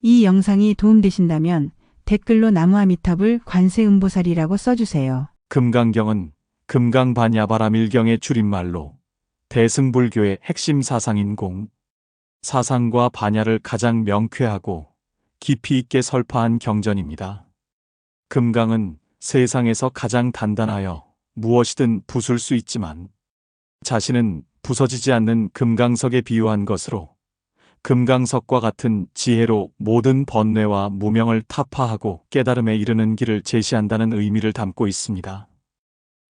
이 영상이 도움되신다면 댓글로 나무아미탑을 관세음보살이라고 써주세요. 금강경은 금강반야바라밀경의 줄임말로 대승불교의 핵심 사상인 공, 사상과 반야를 가장 명쾌하고 깊이 있게 설파한 경전입니다. 금강은 세상에서 가장 단단하여 무엇이든 부술 수 있지만 자신은 부서지지 않는 금강석에 비유한 것으로 금강석과 같은 지혜로 모든 번뇌와 무명을 타파하고 깨달음에 이르는 길을 제시한다는 의미를 담고 있습니다.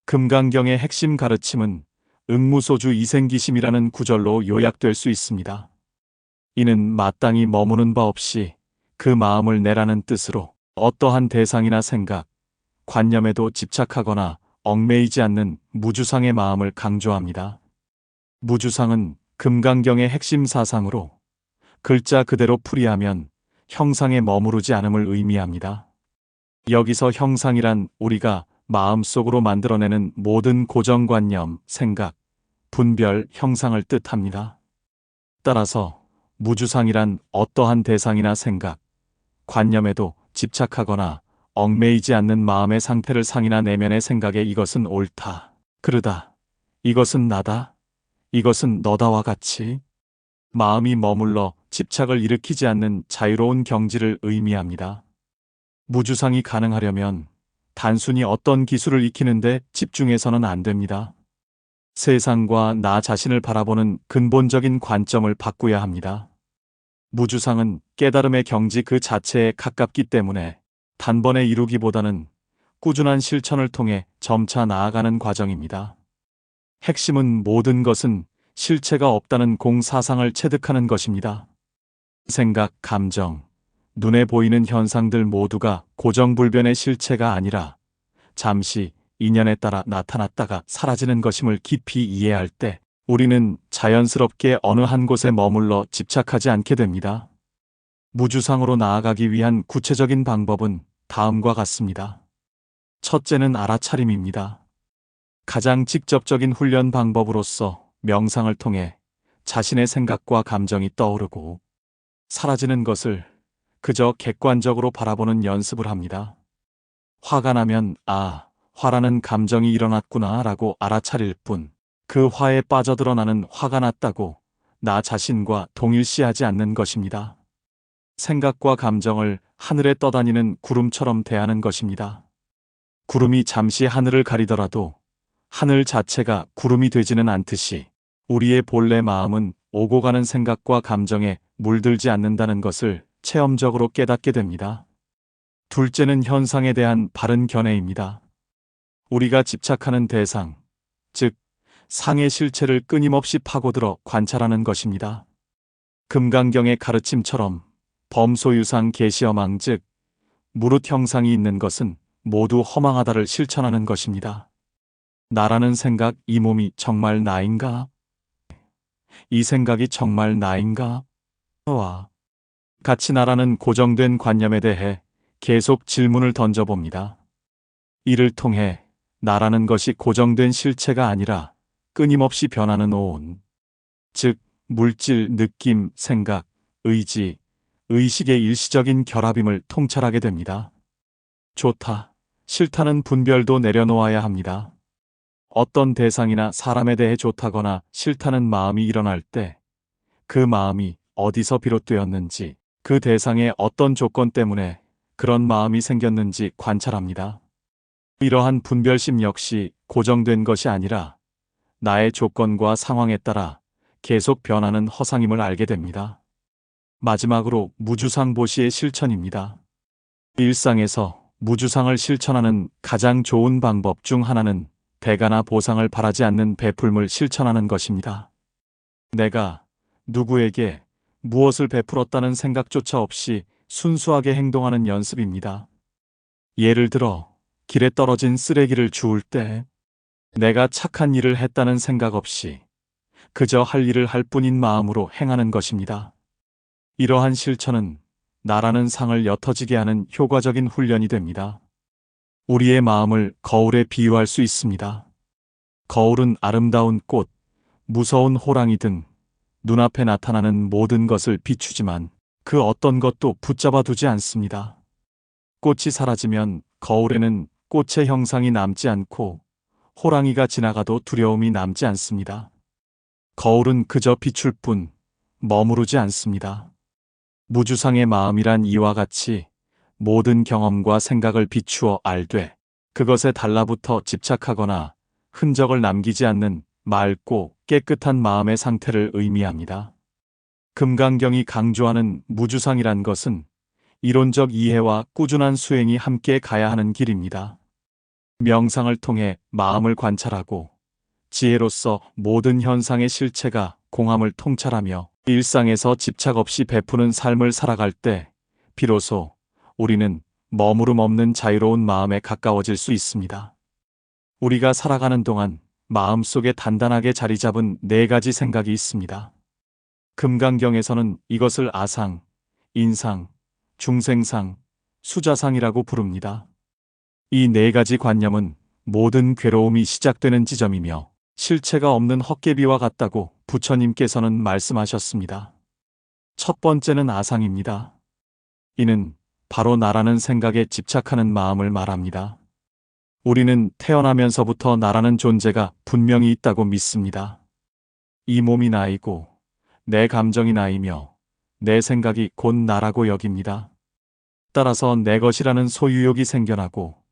금강경의 핵심 가르침은 응무소주 이생기심이라는 구절로 요약될 수 있습니다. 이는 마땅히 머무는 바 없이 그 마음을 내라는 뜻으로 어떠한 대상이나 생각, 관념에도 집착하거나 얽매이지 않는 무주상의 마음을 강조합니다. 무주상은 금강경의 핵심 사상으로 글자 그대로 풀이하면 형상에 머무르지 않음을 의미합니다. 여기서 형상이란 우리가 마음속으로 만들어내는 모든 고정관념, 생각, 분별, 형상을 뜻합니다. 따라서 무주상이란 어떠한 대상이나 생각, 관념에도 집착하거나 얽매이지 않는 마음의 상태를 상이나 내면의 생각에 이것은 옳다, 그르다, 이것은 나다, 이것은 너다와 같이 마음이 머물러 집착을 일으키지 않는 자유로운 경지를 의미합니다. 무주상이 가능하려면 단순히 어떤 기술을 익히는데 집중해서는 안 됩니다. 세상과 나 자신을 바라보는 근본적인 관점을 바꾸어야 합니다. 무주상은 깨달음의 경지 그 자체에 가깝기 때문에 단번에 이루기보다는 꾸준한 실천을 통해 점차 나아가는 과정입니다. 핵심은 모든 것은 실체가 없다는 공사상을 체득하는 것입니다. 생각, 감정, 눈에 보이는 현상들 모두가 고정불변의 실체가 아니라 잠시 인연에 따라 나타났다가 사라지는 것임을 깊이 이해할 때 우리는 자연스럽게 어느 한 곳에 머물러 집착하지 않게 됩니다. 무주상으로 나아가기 위한 구체적인 방법은 다음과 같습니다. 첫째는 알아차림입니다. 가장 직접적인 훈련 방법으로서 명상을 통해 자신의 생각과 감정이 떠오르고 사라지는 것을 그저 객관적으로 바라보는 연습을 합니다. 화가 나면 화라는 감정이 일어났구나 라고 알아차릴 뿐 그 화에 빠져들어 나는 화가 났다고 나 자신과 동일시하지 않는 것입니다. 생각과 감정을 하늘에 떠다니는 구름처럼 대하는 것입니다. 구름이 잠시 하늘을 가리더라도 하늘 자체가 구름이 되지는 않듯이 우리의 본래 마음은 오고 가는 생각과 감정에 물들지 않는다는 것을 체험적으로 깨닫게 됩니다. 둘째는 현상에 대한 바른 견해입니다. 우리가 집착하는 대상, 즉 상의 실체를 끊임없이 파고들어 관찰하는 것입니다. 금강경의 가르침처럼 범소유상 계시허망 즉 무릇 형상이 있는 것은 모두 허망하다를 실천하는 것입니다. 나라는 생각, 이 몸이 정말 나인가? 이 생각이 정말 나인가? 와 같이 나라는 고정된 관념에 대해 계속 질문을 던져봅니다. 이를 통해 나라는 것이 고정된 실체가 아니라 끊임없이 변하는 온, 즉 물질, 느낌, 생각, 의지, 의식의 일시적인 결합임을 통찰하게 됩니다. 좋다, 싫다는 분별도 내려놓아야 합니다. 어떤 대상이나 사람에 대해 좋다거나 싫다는 마음이 일어날 때 그 마음이 어디서 비롯되었는지, 그 대상의 어떤 조건 때문에 그런 마음이 생겼는지 관찰합니다. 이러한 분별심 역시 고정된 것이 아니라 나의 조건과 상황에 따라 계속 변하는 허상임을 알게 됩니다. 마지막으로 무주상보시의 실천입니다. 일상에서 무주상을 실천하는 가장 좋은 방법 중 하나는 대가나 보상을 바라지 않는 베풀물 실천하는 것입니다. 내가 누구에게 무엇을 베풀었다는 생각조차 없이 순수하게 행동하는 연습입니다. 예를 들어 길에 떨어진 쓰레기를 주울 때 내가 착한 일을 했다는 생각 없이 그저 할 일을 할 뿐인 마음으로 행하는 것입니다. 이러한 실천은 나라는 상을 옅어지게 하는 효과적인 훈련이 됩니다. 우리의 마음을 거울에 비유할 수 있습니다. 거울은 아름다운 꽃, 무서운 호랑이 등 눈앞에 나타나는 모든 것을 비추지만 그 어떤 것도 붙잡아 두지 않습니다. 꽃이 사라지면 거울에는 꽃의 형상이 남지 않고 호랑이가 지나가도 두려움이 남지 않습니다. 거울은 그저 비출 뿐 머무르지 않습니다. 무주상의 마음이란 이와 같이 모든 경험과 생각을 비추어 알되 그것에 달라붙어 집착하거나 흔적을 남기지 않는 맑고 깨끗한 마음의 상태를 의미합니다. 금강경이 강조하는 무주상이란 것은 이론적 이해와 꾸준한 수행이 함께 가야 하는 길입니다. 명상을 통해 마음을 관찰하고 지혜로서 모든 현상의 실체가 공함을 통찰하며 일상에서 집착 없이 베푸는 삶을 살아갈 때 비로소 우리는 머무름 없는 자유로운 마음에 가까워질 수 있습니다. 우리가 살아가는 동안 마음속에 단단하게 자리 잡은 4가지 생각이 있습니다. 금강경에서는 이것을 아상, 인상, 중생상, 수자상이라고 부릅니다. 이 4가지 관념은 모든 괴로움이 시작되는 지점이며 실체가 없는 헛개비와 같다고 부처님께서는 말씀하셨습니다. 첫 번째는 아상입니다. 이는 바로 나라는 생각에 집착하는 마음을 말합니다. 우리는 태어나면서부터 나라는 존재가 분명히 있다고 믿습니다. 이 몸이 나이고 내 감정이 나이며 내 생각이 곧 나라고 여깁니다. 따라서 내 것이라는 소유욕이 생겨나고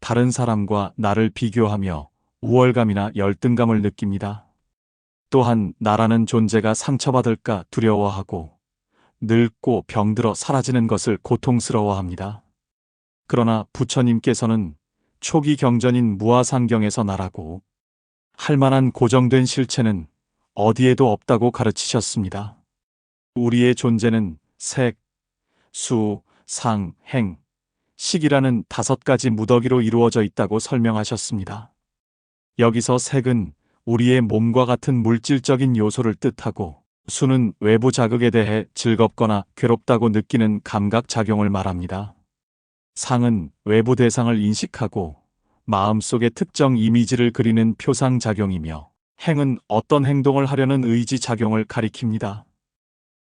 다른 사람과 나를 비교하며 우월감이나 열등감을 느낍니다. 또한 나라는 존재가 상처받을까 두려워하고 늙고 병들어 사라지는 것을 고통스러워합니다. 그러나 부처님께서는 초기 경전인 무아상경에서 나라고 할 만한 고정된 실체는 어디에도 없다고 가르치셨습니다. 우리의 존재는 색, 수, 상, 행, 식이라는 5가지 무더기로 이루어져 있다고 설명하셨습니다. 여기서 색은 우리의 몸과 같은 물질적인 요소를 뜻하고 수는 외부 자극에 대해 즐겁거나 괴롭다고 느끼는 감각작용을 말합니다. 상은 외부 대상을 인식하고 마음속에 특정 이미지를 그리는 표상작용이며 행은 어떤 행동을 하려는 의지작용을 가리킵니다.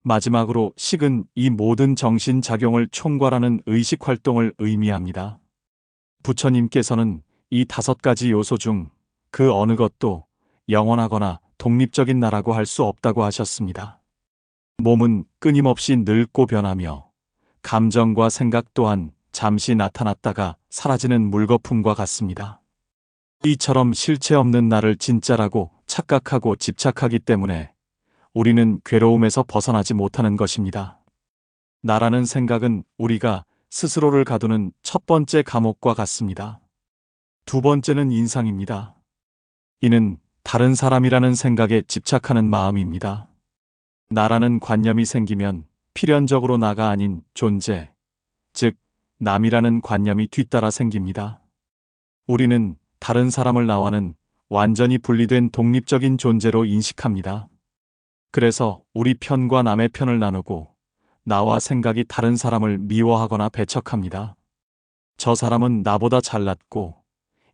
마지막으로 식은 이 모든 정신작용을 총괄하는 의식활동을 의미합니다. 부처님께서는 이 5가지 요소 중 그 어느 것도 영원하거나 독립적인 나라고 할 수 없다고 하셨습니다. 몸은 끊임없이 늙고 변하며 감정과 생각 또한 잠시 나타났다가 사라지는 물거품과 같습니다. 이처럼 실체 없는 나를 진짜라고 착각하고 집착하기 때문에 우리는 괴로움에서 벗어나지 못하는 것입니다. 나라는 생각은 우리가 스스로를 가두는 첫 번째 감옥과 같습니다. 두 번째는 인상입니다. 이는 다른 사람이라는 생각에 집착하는 마음입니다. 나라는 관념이 생기면 필연적으로 나가 아닌 존재, 즉 남이라는 관념이 뒤따라 생깁니다. 우리는 다른 사람을 나와는 완전히 분리된 독립적인 존재로 인식합니다. 그래서 우리 편과 남의 편을 나누고 나와 생각이 다른 사람을 미워하거나 배척합니다. 저 사람은 나보다 잘났고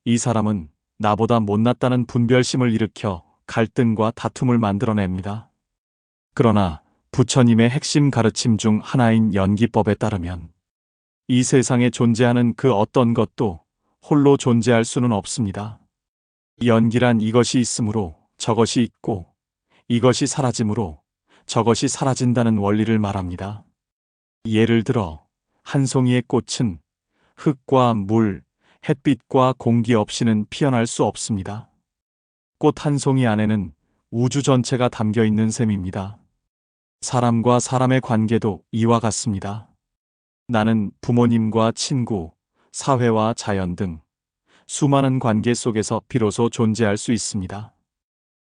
이 사람은 나보다 못났다는 분별심을 일으켜 갈등과 다툼을 만들어냅니다. 그러나 부처님의 핵심 가르침 중 하나인 연기법에 따르면 이 세상에 존재하는 그 어떤 것도 홀로 존재할 수는 없습니다. 연기란 이것이 있으므로 저것이 있고 이것이 사라짐으로 저것이 사라진다는 원리를 말합니다. 예를 들어 한 송이의 꽃은 흙과 물, 햇빛과 공기 없이는 피어날 수 없습니다. 꽃 한 송이 안에는 우주 전체가 담겨 있는 셈입니다. 사람과 사람의 관계도 이와 같습니다. 나는 부모님과 친구, 사회와 자연 등 수많은 관계 속에서 비로소 존재할 수 있습니다.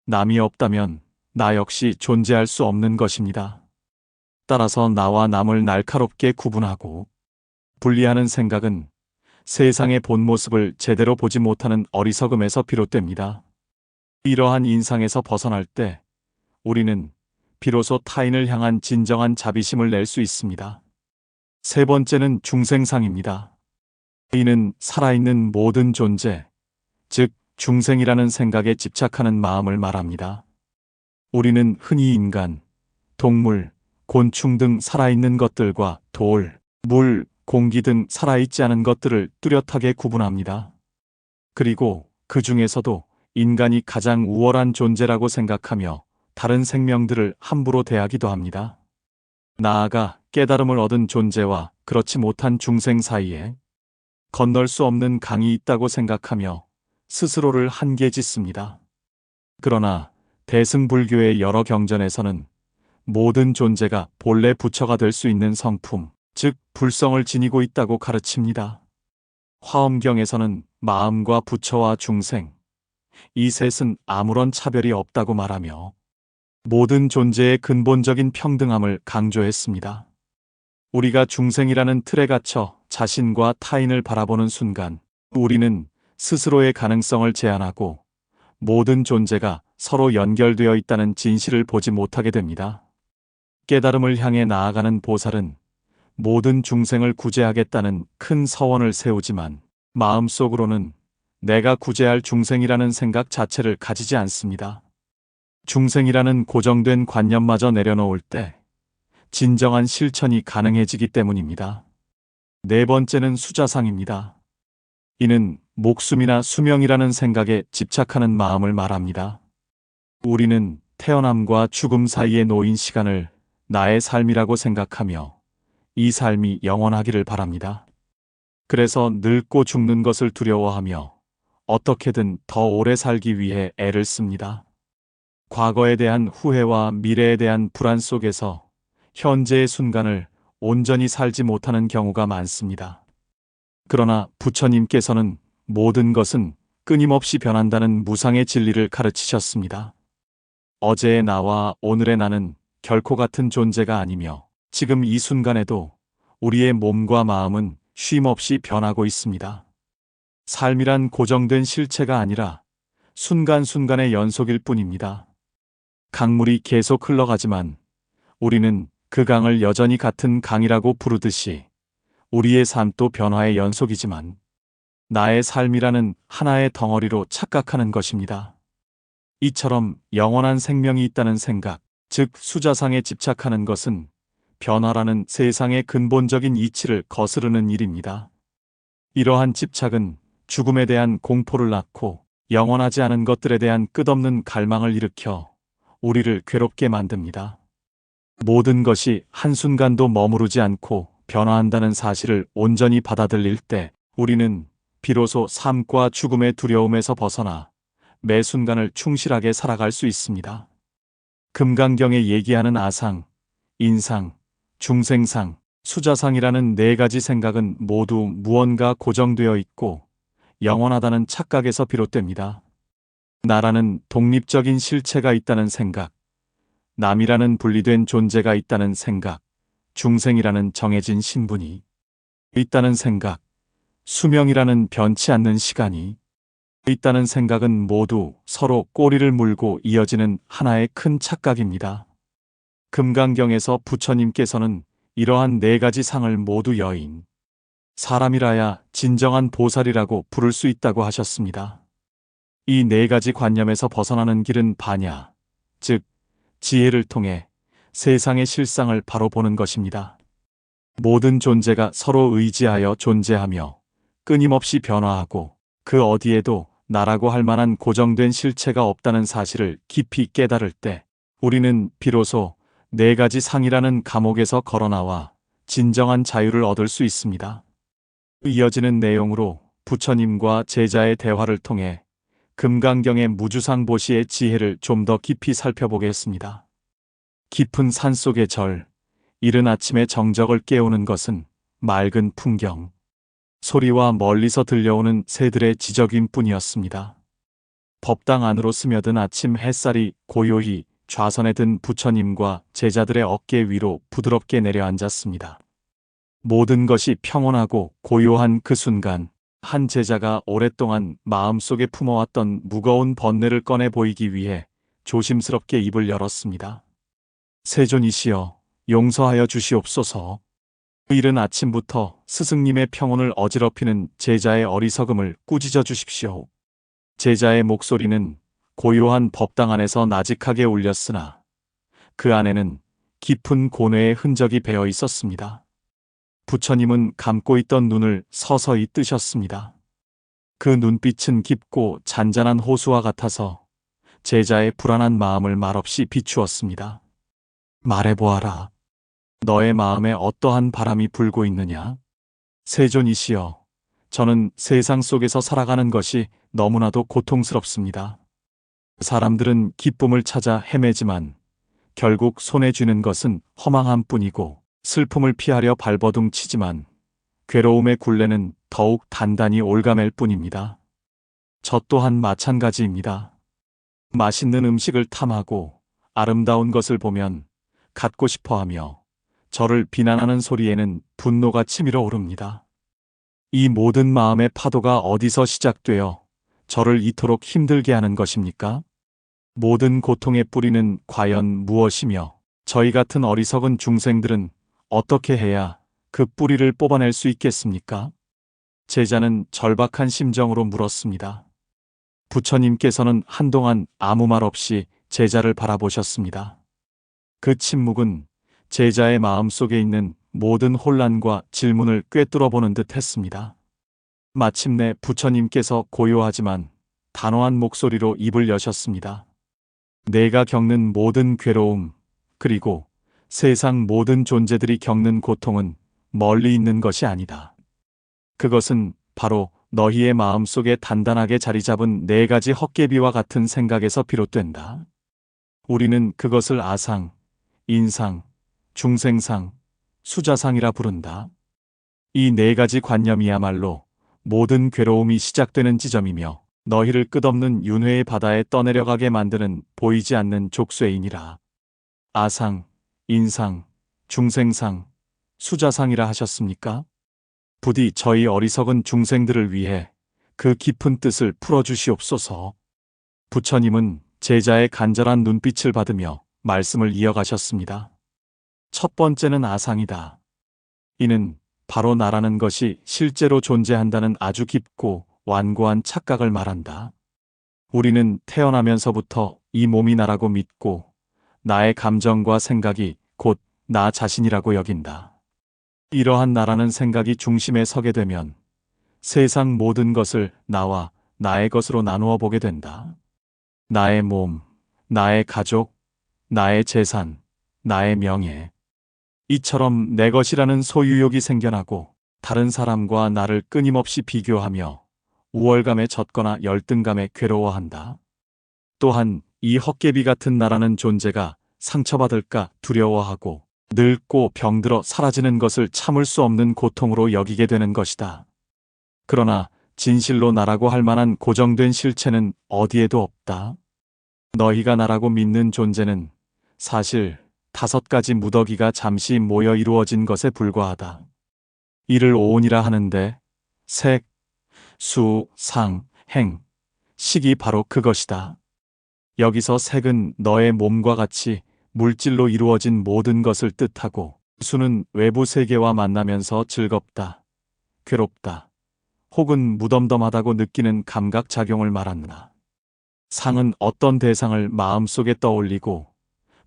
남이 없다면 나 역시 존재할 수 없는 것입니다. 따라서 나와 남을 날카롭게 구분하고 분리하는 생각은 세상의 본 모습을 제대로 보지 못하는 어리석음에서 비롯됩니다. 이러한 인상에서 벗어날 때 우리는 비로소 타인을 향한 진정한 자비심을 낼 수 있습니다. 세 번째는 중생상입니다. 이는 살아있는 모든 존재, 즉 중생이라는 생각에 집착하는 마음을 말합니다. 우리는 흔히 인간, 동물, 곤충 등 살아있는 것들과 돌, 물, 공기 등 살아있지 않은 것들을 뚜렷하게 구분합니다. 그리고 그 중에서도 인간이 가장 우월한 존재라고 생각하며 다른 생명들을 함부로 대하기도 합니다. 나아가 깨달음을 얻은 존재와 그렇지 못한 중생 사이에 건널 수 없는 강이 있다고 생각하며 스스로를 한계 짓습니다. 그러나 대승불교의 여러 경전에서는 모든 존재가 본래 부처가 될 수 있는 성품, 즉 불성을 지니고 있다고 가르칩니다. 화엄경에서는 마음과 부처와 중생, 이 셋은 아무런 차별이 없다고 말하며 모든 존재의 근본적인 평등함을 강조했습니다. 우리가 중생이라는 틀에 갇혀 자신과 타인을 바라보는 순간 우리는 스스로의 가능성을 제한하고 모든 존재가 서로 연결되어 있다는 진실을 보지 못하게 됩니다. 깨달음을 향해 나아가는 보살은 모든 중생을 구제하겠다는 큰 서원을 세우지만 마음속으로는 내가 구제할 중생이라는 생각 자체를 가지지 않습니다. 중생이라는 고정된 관념마저 내려놓을 때 진정한 실천이 가능해지기 때문입니다. 네 번째는 수자상입니다. 이는 목숨이나 수명이라는 생각에 집착하는 마음을 말합니다. 우리는 태어남과 죽음 사이에 놓인 시간을 나의 삶이라고 생각하며 이 삶이 영원하기를 바랍니다. 그래서 늙고 죽는 것을 두려워하며 어떻게든 더 오래 살기 위해 애를 씁니다. 과거에 대한 후회와 미래에 대한 불안 속에서 현재의 순간을 온전히 살지 못하는 경우가 많습니다. 그러나 부처님께서는 모든 것은 끊임없이 변한다는 무상의 진리를 가르치셨습니다. 어제의 나와 오늘의 나는 결코 같은 존재가 아니며 지금 이 순간에도 우리의 몸과 마음은 쉼없이 변하고 있습니다. 삶이란 고정된 실체가 아니라 순간순간의 연속일 뿐입니다. 강물이 계속 흘러가지만 우리는 그 강을 여전히 같은 강이라고 부르듯이 우리의 삶도 변화의 연속이지만 나의 삶이라는 하나의 덩어리로 착각하는 것입니다. 이처럼 영원한 생명이 있다는 생각, 즉 수자상에 집착하는 것은 변화라는 세상의 근본적인 이치를 거스르는 일입니다. 이러한 집착은 죽음에 대한 공포를 낳고 영원하지 않은 것들에 대한 끝없는 갈망을 일으켜 우리를 괴롭게 만듭니다. 모든 것이 한순간도 머무르지 않고 변화한다는 사실을 온전히 받아들일 때 우리는 비로소 삶과 죽음의 두려움에서 벗어나 매 순간을 충실하게 살아갈 수 있습니다. 금강경에 얘기하는 아상, 인상, 중생상, 수자상이라는 네 가지 생각은 모두 무언가 고정되어 있고 영원하다는 착각에서 비롯됩니다. 나라는 독립적인 실체가 있다는 생각, 남이라는 분리된 존재가 있다는 생각, 중생이라는 정해진 신분이 있다는 생각, 수명이라는 변치 않는 시간이 있다는 생각은 모두 서로 꼬리를 물고 이어지는 하나의 큰 착각입니다. 금강경에서 부처님께서는 이러한 네 가지 상을 모두 여인, 사람이라야 진정한 보살이라고 부를 수 있다고 하셨습니다. 이 네 가지 관념에서 벗어나는 길은 반야, 즉 지혜를 통해 세상의 실상을 바로 보는 것입니다. 모든 존재가 서로 의지하여 존재하며 끊임없이 변화하고 그 어디에도 나라고 할 만한 고정된 실체가 없다는 사실을 깊이 깨달을 때 우리는 비로소 네 가지 상이라는 감옥에서 걸어나와 진정한 자유를 얻을 수 있습니다. 이어지는 내용으로 부처님과 제자의 대화를 통해 금강경의 무주상보시의 지혜를 좀 더 깊이 살펴보겠습니다. 깊은 산속의 절, 이른 아침의 정적을 깨우는 것은 맑은 풍경, 소리와 멀리서 들려오는 새들의 지저귀뿐이었습니다. 법당 안으로 스며든 아침 햇살이 고요히 좌선에 든 부처님과 제자들의 어깨 위로 부드럽게 내려앉았습니다. 모든 것이 평온하고 고요한 그 순간 한 제자가 오랫동안 마음속에 품어왔던 무거운 번뇌를 꺼내 보이기 위해 조심스럽게 입을 열었습니다. 세존이시여, 용서하여 주시옵소서. 이른 아침부터 스승님의 평온을 어지럽히는 제자의 어리석음을 꾸짖어 주십시오. 제자의 목소리는 고요한 법당 안에서 나직하게 울렸으나 그 안에는 깊은 고뇌의 흔적이 배어 있었습니다. 부처님은 감고 있던 눈을 서서히 뜨셨습니다. 그 눈빛은 깊고 잔잔한 호수와 같아서 제자의 불안한 마음을 말없이 비추었습니다. 말해보아라. 너의 마음에 어떠한 바람이 불고 있느냐? 세존이시여, 저는 세상 속에서 살아가는 것이 너무나도 고통스럽습니다. 사람들은 기쁨을 찾아 헤매지만 결국 손에 쥐는 것은 허망함 뿐이고, 슬픔을 피하려 발버둥 치지만 괴로움의 굴레는 더욱 단단히 올가맬 뿐입니다. 저 또한 마찬가지입니다. 맛있는 음식을 탐하고 아름다운 것을 보면 갖고 싶어 하며 저를 비난하는 소리에는 분노가 치밀어 오릅니다. 이 모든 마음의 파도가 어디서 시작되어 저를 이토록 힘들게 하는 것입니까? 모든 고통의 뿌리는 과연 무엇이며 저희 같은 어리석은 중생들은 어떻게 해야 그 뿌리를 뽑아낼 수 있겠습니까? 제자는 절박한 심정으로 물었습니다. 부처님께서는 한동안 아무 말 없이 제자를 바라보셨습니다. 그 침묵은 제자의 마음 속에 있는 모든 혼란과 질문을 꿰뚫어 보는 듯 했습니다. 마침내 부처님께서 고요하지만 단호한 목소리로 입을 여셨습니다. 내가 겪는 모든 괴로움, 그리고 세상 모든 존재들이 겪는 고통은 멀리 있는 것이 아니다. 그것은 바로 너희의 마음 속에 단단하게 자리 잡은 네 가지 헛개비와 같은 생각에서 비롯된다. 우리는 그것을 아상, 인상, 중생상, 수자상이라 부른다. 이 네 가지 관념이야말로 모든 괴로움이 시작되는 지점이며 너희를 끝없는 윤회의 바다에 떠내려가게 만드는 보이지 않는 족쇄이니라. 아상, 인상, 중생상, 수자상이라 하셨습니까? 부디 저희 어리석은 중생들을 위해 그 깊은 뜻을 풀어주시옵소서. 부처님은 제자의 간절한 눈빛을 받으며 말씀을 이어가셨습니다. 첫 번째는 아상이다. 이는 바로 나라는 것이 실제로 존재한다는 아주 깊고 완고한 착각을 말한다. 우리는 태어나면서부터 이 몸이 나라고 믿고 나의 감정과 생각이 곧 나 자신이라고 여긴다. 이러한 나라는 생각이 중심에 서게 되면 세상 모든 것을 나와 나의 것으로 나누어 보게 된다. 나의 몸, 나의 가족, 나의 재산, 나의 명예. 이처럼 내 것이라는 소유욕이 생겨나고 다른 사람과 나를 끊임없이 비교하며 우월감에 젖거나 열등감에 괴로워한다. 또한 이 헛개비 같은 나라는 존재가 상처받을까 두려워하고 늙고 병들어 사라지는 것을 참을 수 없는 고통으로 여기게 되는 것이다. 그러나 진실로 나라고 할 만한 고정된 실체는 어디에도 없다. 너희가 나라고 믿는 존재는 사실 5가지 무더기가 잠시 모여 이루어진 것에 불과하다. 이를 오온이라 하는데 색, 수, 상, 행, 식이 바로 그것이다. 여기서 색은 너의 몸과 같이 물질로 이루어진 모든 것을 뜻하고, 수는 외부 세계와 만나면서 즐겁다, 괴롭다, 혹은 무덤덤하다고 느끼는 감각작용을 말한다. 상은 어떤 대상을 마음속에 떠올리고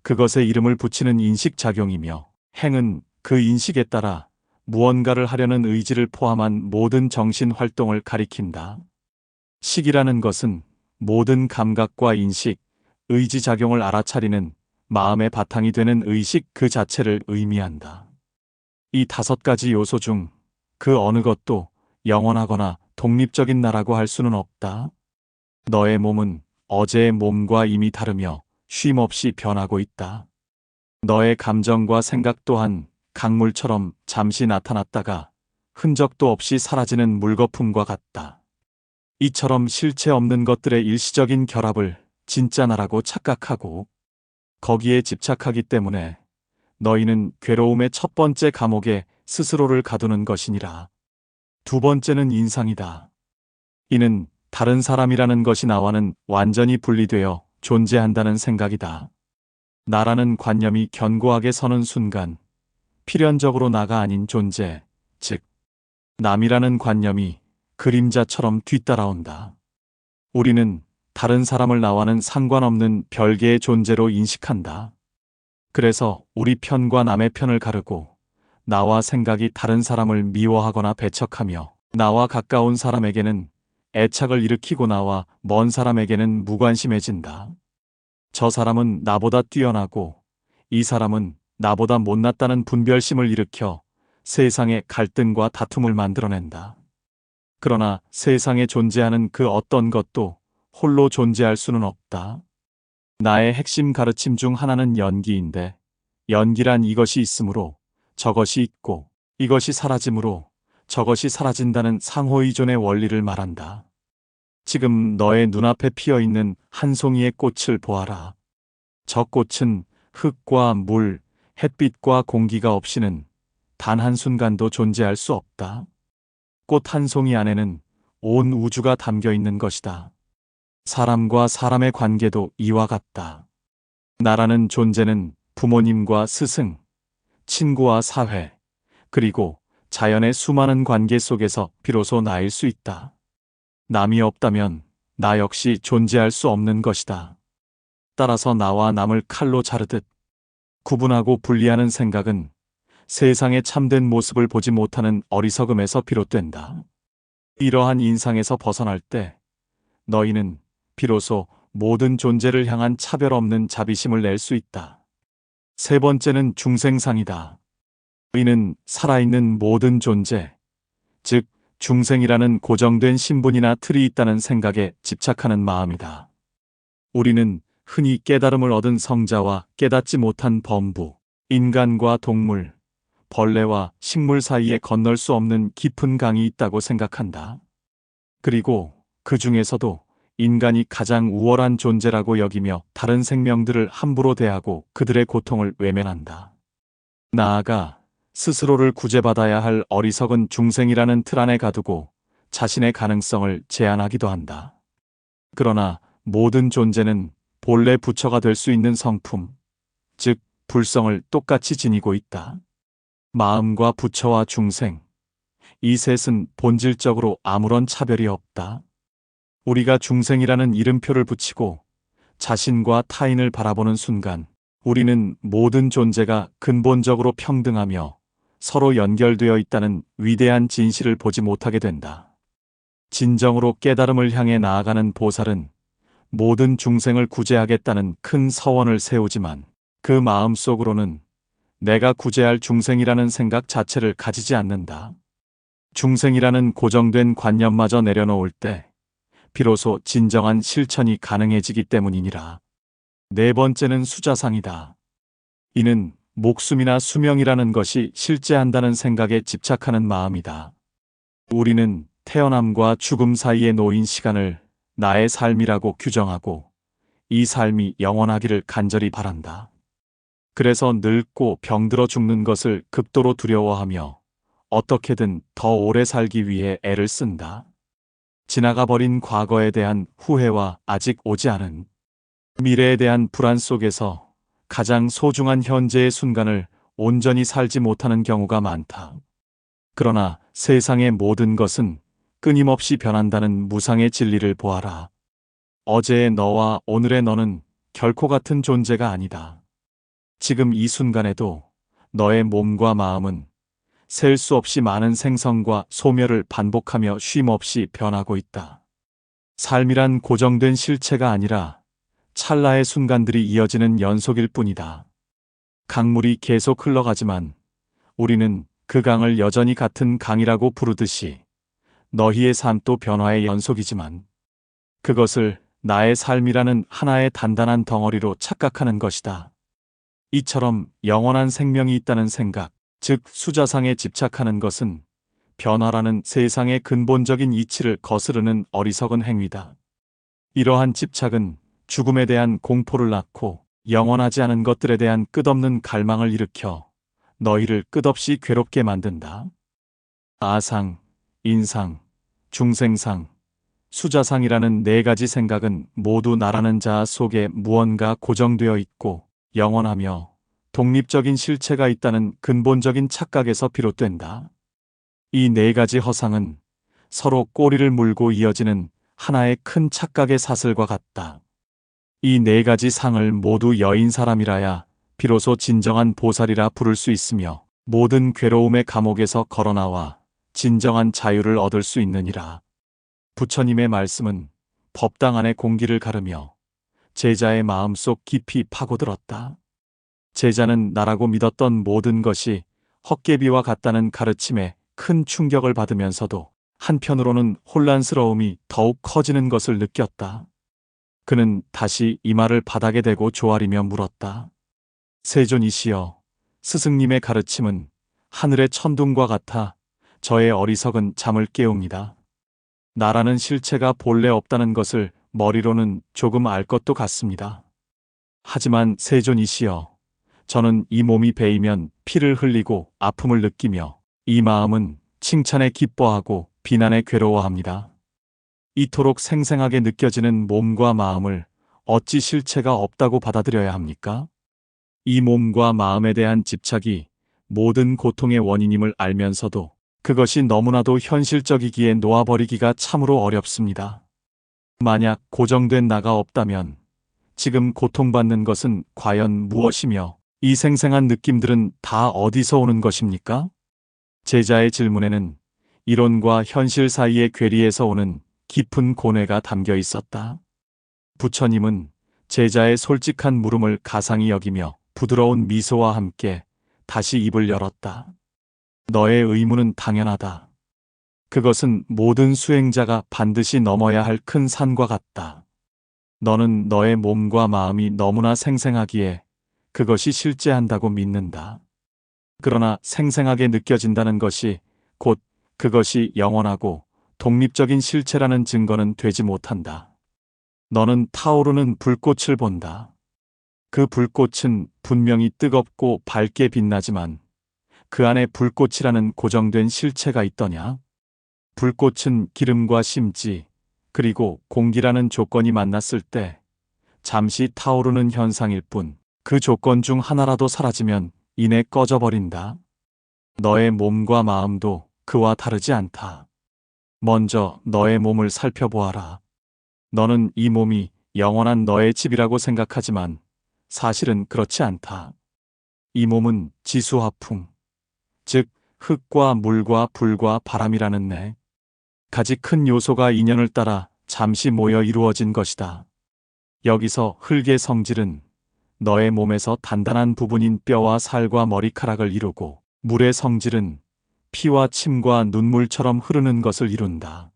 그것에 이름을 붙이는 인식작용이며, 행은 그 인식에 따라 무언가를 하려는 의지를 포함한 모든 정신활동을 가리킨다. 식이라는 것은 모든 감각과 인식, 의지작용을 알아차리는 마음의 바탕이 되는 의식 그 자체를 의미한다. 이 5가지 요소 중 그 어느 것도 영원하거나 독립적인 나라고 할 수는 없다. 너의 몸은 어제의 몸과 이미 다르며 쉼없이 변하고 있다. 너의 감정과 생각 또한 강물처럼 잠시 나타났다가 흔적도 없이 사라지는 물거품과 같다. 이처럼 실체 없는 것들의 일시적인 결합을 진짜 나라고 착각하고 거기에 집착하기 때문에 너희는 괴로움의 첫 번째 감옥에 스스로를 가두는 것이니라. 두 번째는 인상이다. 이는 다른 사람이라는 것이 나와는 완전히 분리되어 존재한다는 생각이다. 나라는 관념이 견고하게 서는 순간 필연적으로 나가 아닌 존재, 즉 남이라는 관념이 그림자처럼 뒤따라온다. 우리는 다른 사람을 나와는 상관없는 별개의 존재로 인식한다. 그래서 우리 편과 남의 편을 가르고 나와 생각이 다른 사람을 미워하거나 배척하며 나와 가까운 사람에게는 애착을 일으키고 나와 먼 사람에게는 무관심해진다. 저 사람은 나보다 뛰어나고 이 사람은 나보다 못났다는 분별심을 일으켜 세상에 갈등과 다툼을 만들어낸다. 그러나 세상에 존재하는 그 어떤 것도 홀로 존재할 수는 없다. 나의 핵심 가르침 중 하나는 연기인데, 연기란 이것이 있으므로 저것이 있고 이것이 사라짐으로 저것이 사라진다는 상호이존의 원리를 말한다. 지금 너의 눈앞에 피어있는 한 송이의 꽃을 보아라. 저 꽃은 흙과 물, 햇빛과 공기가 없이는 단 한순간도 존재할 수 없다. 꽃 한 송이 안에는 온 우주가 담겨 있는 것이다. 사람과 사람의 관계도 이와 같다. 나라는 존재는 부모님과 스승, 친구와 사회, 그리고 자연의 수많은 관계 속에서 비로소 나일 수 있다. 남이 없다면 나 역시 존재할 수 없는 것이다. 따라서 나와 남을 칼로 자르듯 구분하고 분리하는 생각은 세상의 참된 모습을 보지 못하는 어리석음에서 비롯된다. 이러한 인상에서 벗어날 때 너희는 비로소 모든 존재를 향한 차별 없는 자비심을 낼 수 있다. 세 번째는 중생상이다. 이는 살아있는 모든 존재, 즉 중생이라는 고정된 신분이나 틀이 있다는 생각에 집착하는 마음이다. 우리는 흔히 깨달음을 얻은 성자와 깨닫지 못한 범부, 인간과 동물, 벌레와 식물 사이에 건널 수 없는 깊은 강이 있다고 생각한다. 그리고 그 중에서도 인간이 가장 우월한 존재라고 여기며 다른 생명들을 함부로 대하고 그들의 고통을 외면한다. 나아가 스스로를 구제받아야 할 어리석은 중생이라는 틀 안에 가두고 자신의 가능성을 제한하기도 한다. 그러나 모든 존재는 본래 부처가 될 수 있는 성품, 즉 불성을 똑같이 지니고 있다. 마음과 부처와 중생, 이 셋은 본질적으로 아무런 차별이 없다. 우리가 중생이라는 이름표를 붙이고 자신과 타인을 바라보는 순간 우리는 모든 존재가 근본적으로 평등하며 서로 연결되어 있다는 위대한 진실을 보지 못하게 된다. 진정으로 깨달음을 향해 나아가는 보살은 모든 중생을 구제하겠다는 큰 서원을 세우지만 그 마음속으로는 내가 구제할 중생이라는 생각 자체를 가지지 않는다. 중생이라는 고정된 관념마저 내려놓을 때 비로소 진정한 실천이 가능해지기 때문이니라. 네 번째는 수자상이다. 이는 목숨이나 수명이라는 것이 실제한다는 생각에 집착하는 마음이다. 우리는 태어남과 죽음 사이에 놓인 시간을 나의 삶이라고 규정하고 이 삶이 영원하기를 간절히 바란다. 그래서 늙고 병들어 죽는 것을 극도로 두려워하며 어떻게든 더 오래 살기 위해 애를 쓴다. 지나가 버린 과거에 대한 후회와 아직 오지 않은 미래에 대한 불안 속에서 가장 소중한 현재의 순간을 온전히 살지 못하는 경우가 많다. 그러나 세상의 모든 것은 끊임없이 변한다는 무상의 진리를 보아라. 어제의 너와 오늘의 너는 결코 같은 존재가 아니다. 지금 이 순간에도 너의 몸과 마음은 셀 수 없이 많은 생성과 소멸을 반복하며 쉼없이 변하고 있다. 삶이란 고정된 실체가 아니라 찰나의 순간들이 이어지는 연속일 뿐이다. 강물이 계속 흘러가지만 우리는 그 강을 여전히 같은 강이라고 부르듯이 너희의 삶도 변화의 연속이지만 그것을 나의 삶이라는 하나의 단단한 덩어리로 착각하는 것이다. 이처럼 영원한 생명이 있다는 생각, 즉 수자상에 집착하는 것은 변화라는 세상의 근본적인 이치를 거스르는 어리석은 행위다. 이러한 집착은 죽음에 대한 공포를 낳고 영원하지 않은 것들에 대한 끝없는 갈망을 일으켜 너희를 끝없이 괴롭게 만든다. 아상, 인상, 중생상, 수자상이라는 네 가지 생각은 모두 나라는 자아 속에 무언가 고정되어 있고 영원하며 독립적인 실체가 있다는 근본적인 착각에서 비롯된다. 이 네 가지 허상은 서로 꼬리를 물고 이어지는 하나의 큰 착각의 사슬과 같다. 이 네 가지 상을 모두 여인 사람이라야 비로소 진정한 보살이라 부를 수 있으며 모든 괴로움의 감옥에서 걸어나와 진정한 자유를 얻을 수 있느니라. 부처님의 말씀은 법당 안의 공기를 가르며 제자의 마음속 깊이 파고들었다. 제자는 나라고 믿었던 모든 것이 헛개비와 같다는 가르침에 큰 충격을 받으면서도 한편으로는 혼란스러움이 더욱 커지는 것을 느꼈다. 그는 다시 이마를 바닥에 대고 조아리며 물었다. 세존이시여, 스승님의 가르침은 하늘의 천둥과 같아 저의 어리석은 잠을 깨웁니다. 나라는 실체가 본래 없다는 것을 머리로는 조금 알 것도 같습니다. 하지만 세존이시여, 저는 이 몸이 베이면 피를 흘리고 아픔을 느끼며 이 마음은 칭찬에 기뻐하고 비난에 괴로워합니다. 이토록 생생하게 느껴지는 몸과 마음을 어찌 실체가 없다고 받아들여야 합니까? 이 몸과 마음에 대한 집착이 모든 고통의 원인임을 알면서도 그것이 너무나도 현실적이기에 놓아버리기가 참으로 어렵습니다. 만약 고정된 나가 없다면 지금 고통받는 것은 과연 무엇이며 이 생생한 느낌들은 다 어디서 오는 것입니까? 제자의 질문에는 이론과 현실 사이의 괴리에서 오는 깊은 고뇌가 담겨 있었다. 부처님은 제자의 솔직한 물음을 가상히 여기며 부드러운 미소와 함께 다시 입을 열었다. 너의 의무는 당연하다. 그것은 모든 수행자가 반드시 넘어야 할 큰 산과 같다. 너는 너의 몸과 마음이 너무나 생생하기에 그것이 실제한다고 믿는다. 그러나 생생하게 느껴진다는 것이 곧 그것이 영원하고 독립적인 실체라는 증거는 되지 못한다. 너는 타오르는 불꽃을 본다. 그 불꽃은 분명히 뜨겁고 밝게 빛나지만 그 안에 불꽃이라는 고정된 실체가 있더냐? 불꽃은 기름과 심지 그리고 공기라는 조건이 만났을 때 잠시 타오르는 현상일 뿐 그 조건 중 하나라도 사라지면 이내 꺼져버린다. 너의 몸과 마음도 그와 다르지 않다. 먼저 너의 몸을 살펴보아라. 너는 이 몸이 영원한 너의 집이라고 생각하지만 사실은 그렇지 않다. 이 몸은 지수화풍, 즉 흙과 물과 불과 바람이라는 네 가지 큰 요소가 인연을 따라 잠시 모여 이루어진 것이다. 여기서 흙의 성질은 너의 몸에서 단단한 부분인 뼈와 살과 머리카락을 이루고 물의 성질은 피와 침과 눈물처럼 흐르는 것을 이룬다.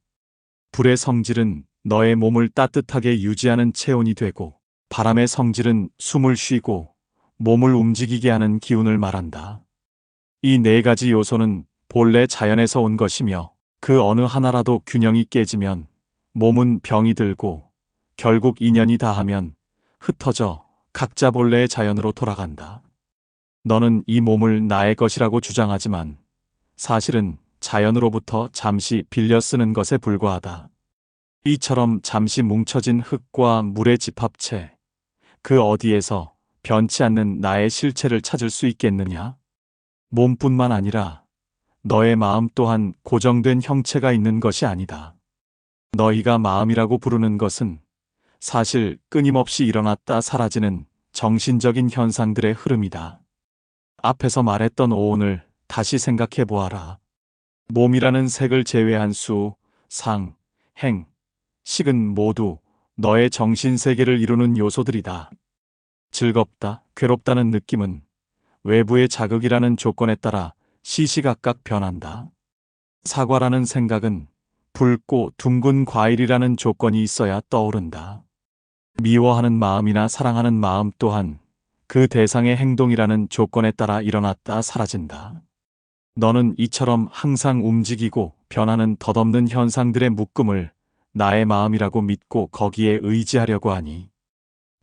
불의 성질은 너의 몸을 따뜻하게 유지하는 체온이 되고 바람의 성질은 숨을 쉬고 몸을 움직이게 하는 기운을 말한다. 이 네 가지 요소는 본래 자연에서 온 것이며 그 어느 하나라도 균형이 깨지면 몸은 병이 들고 결국 인연이 다하면 흩어져 각자 본래의 자연으로 돌아간다. 너는 이 몸을 나의 것이라고 주장하지만 사실은 자연으로부터 잠시 빌려 쓰는 것에 불과하다. 이처럼 잠시 뭉쳐진 흙과 물의 집합체, 그 어디에서 변치 않는 나의 실체를 찾을 수 있겠느냐? 몸뿐만 아니라 너의 마음 또한 고정된 형체가 있는 것이 아니다. 너희가 마음이라고 부르는 것은 사실 끊임없이 일어났다 사라지는 정신적인 현상들의 흐름이다. 앞에서 말했던 오온을 다시 생각해 보아라. 몸이라는 색을 제외한 수, 상, 행, 식은 모두 너의 정신세계를 이루는 요소들이다. 즐겁다, 괴롭다는 느낌은 외부의 자극이라는 조건에 따라 시시각각 변한다. 사과라는 생각은 붉고 둥근 과일이라는 조건이 있어야 떠오른다. 미워하는 마음이나 사랑하는 마음 또한 그 대상의 행동이라는 조건에 따라 일어났다 사라진다. 너는 이처럼 항상 움직이고 변하는 덧없는 현상들의 묶음을 나의 마음이라고 믿고 거기에 의지하려고 하니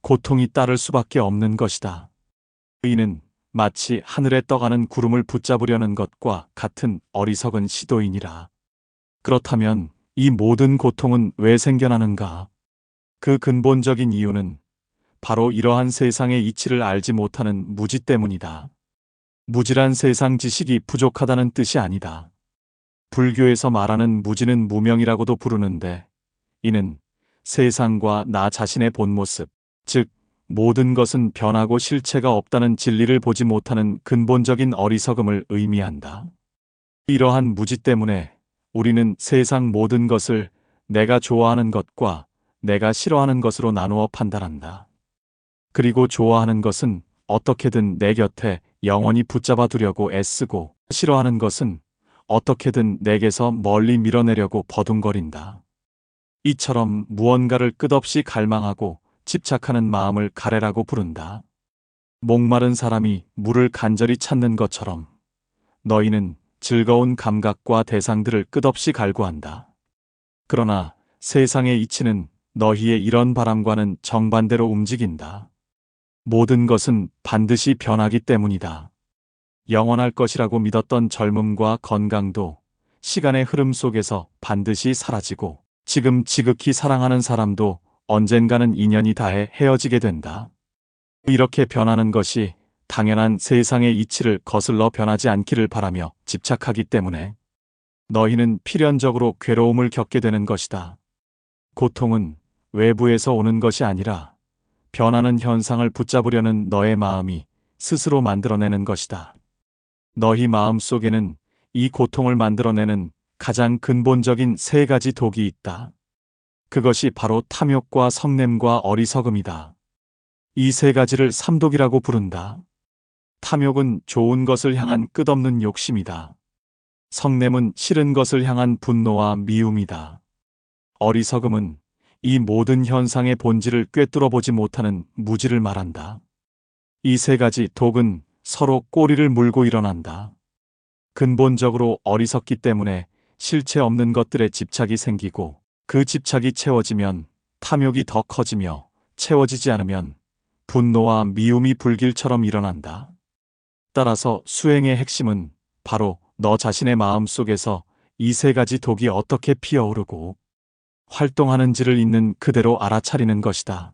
고통이 따를 수밖에 없는 것이다. 이는 마치 하늘에 떠가는 구름을 붙잡으려는 것과 같은 어리석은 시도이니라. 그렇다면 이 모든 고통은 왜 생겨나는가? 그 근본적인 이유는 바로 이러한 세상의 이치를 알지 못하는 무지 때문이다. 무지란 세상 지식이 부족하다는 뜻이 아니다. 불교에서 말하는 무지는 무명이라고도 부르는데 이는 세상과 나 자신의 본 모습, 즉 모든 것은 변하고 실체가 없다는 진리를 보지 못하는 근본적인 어리석음을 의미한다. 이러한 무지 때문에 우리는 세상 모든 것을 내가 좋아하는 것과 내가 싫어하는 것으로 나누어 판단한다. 그리고 좋아하는 것은 어떻게든 내 곁에 영원히 붙잡아 두려고 애쓰고, 싫어하는 것은 어떻게든 내게서 멀리 밀어내려고 버둥거린다. 이처럼 무언가를 끝없이 갈망하고 집착하는 마음을 가래라고 부른다. 목마른 사람이 물을 간절히 찾는 것처럼 너희는 즐거운 감각과 대상들을 끝없이 갈구한다. 그러나 세상의 이치는 너희의 이런 바람과는 정반대로 움직인다. 모든 것은 반드시 변하기 때문이다. 영원할 것이라고 믿었던 젊음과 건강도 시간의 흐름 속에서 반드시 사라지고, 지금 지극히 사랑하는 사람도 언젠가는 인연이 닿아 헤어지게 된다. 이렇게 변하는 것이 당연한 세상의 이치를 거슬러 변하지 않기를 바라며 집착하기 때문에 너희는 필연적으로 괴로움을 겪게 되는 것이다. 고통은 외부에서 오는 것이 아니라 변하는 현상을 붙잡으려는 너의 마음이 스스로 만들어내는 것이다. 너희 마음 속에는 이 고통을 만들어내는 가장 근본적인 세 가지 독이 있다. 그것이 바로 탐욕과 성냄과 어리석음이다. 이 세 가지를 삼독이라고 부른다. 탐욕은 좋은 것을 향한 끝없는 욕심이다. 성냄은 싫은 것을 향한 분노와 미움이다. 어리석음은 이 모든 현상의 본질을 꿰뚫어 보지 못하는 무지를 말한다. 이 세 가지 독은 서로 꼬리를 물고 일어난다. 근본적으로 어리석기 때문에 실체 없는 것들에 집착이 생기고, 그 집착이 채워지면 탐욕이 더 커지며, 채워지지 않으면 분노와 미움이 불길처럼 일어난다. 따라서 수행의 핵심은 바로 너 자신의 마음 속에서 이 세 가지 독이 어떻게 피어오르고 활동하는지를 있는 그대로 알아차리는 것이다.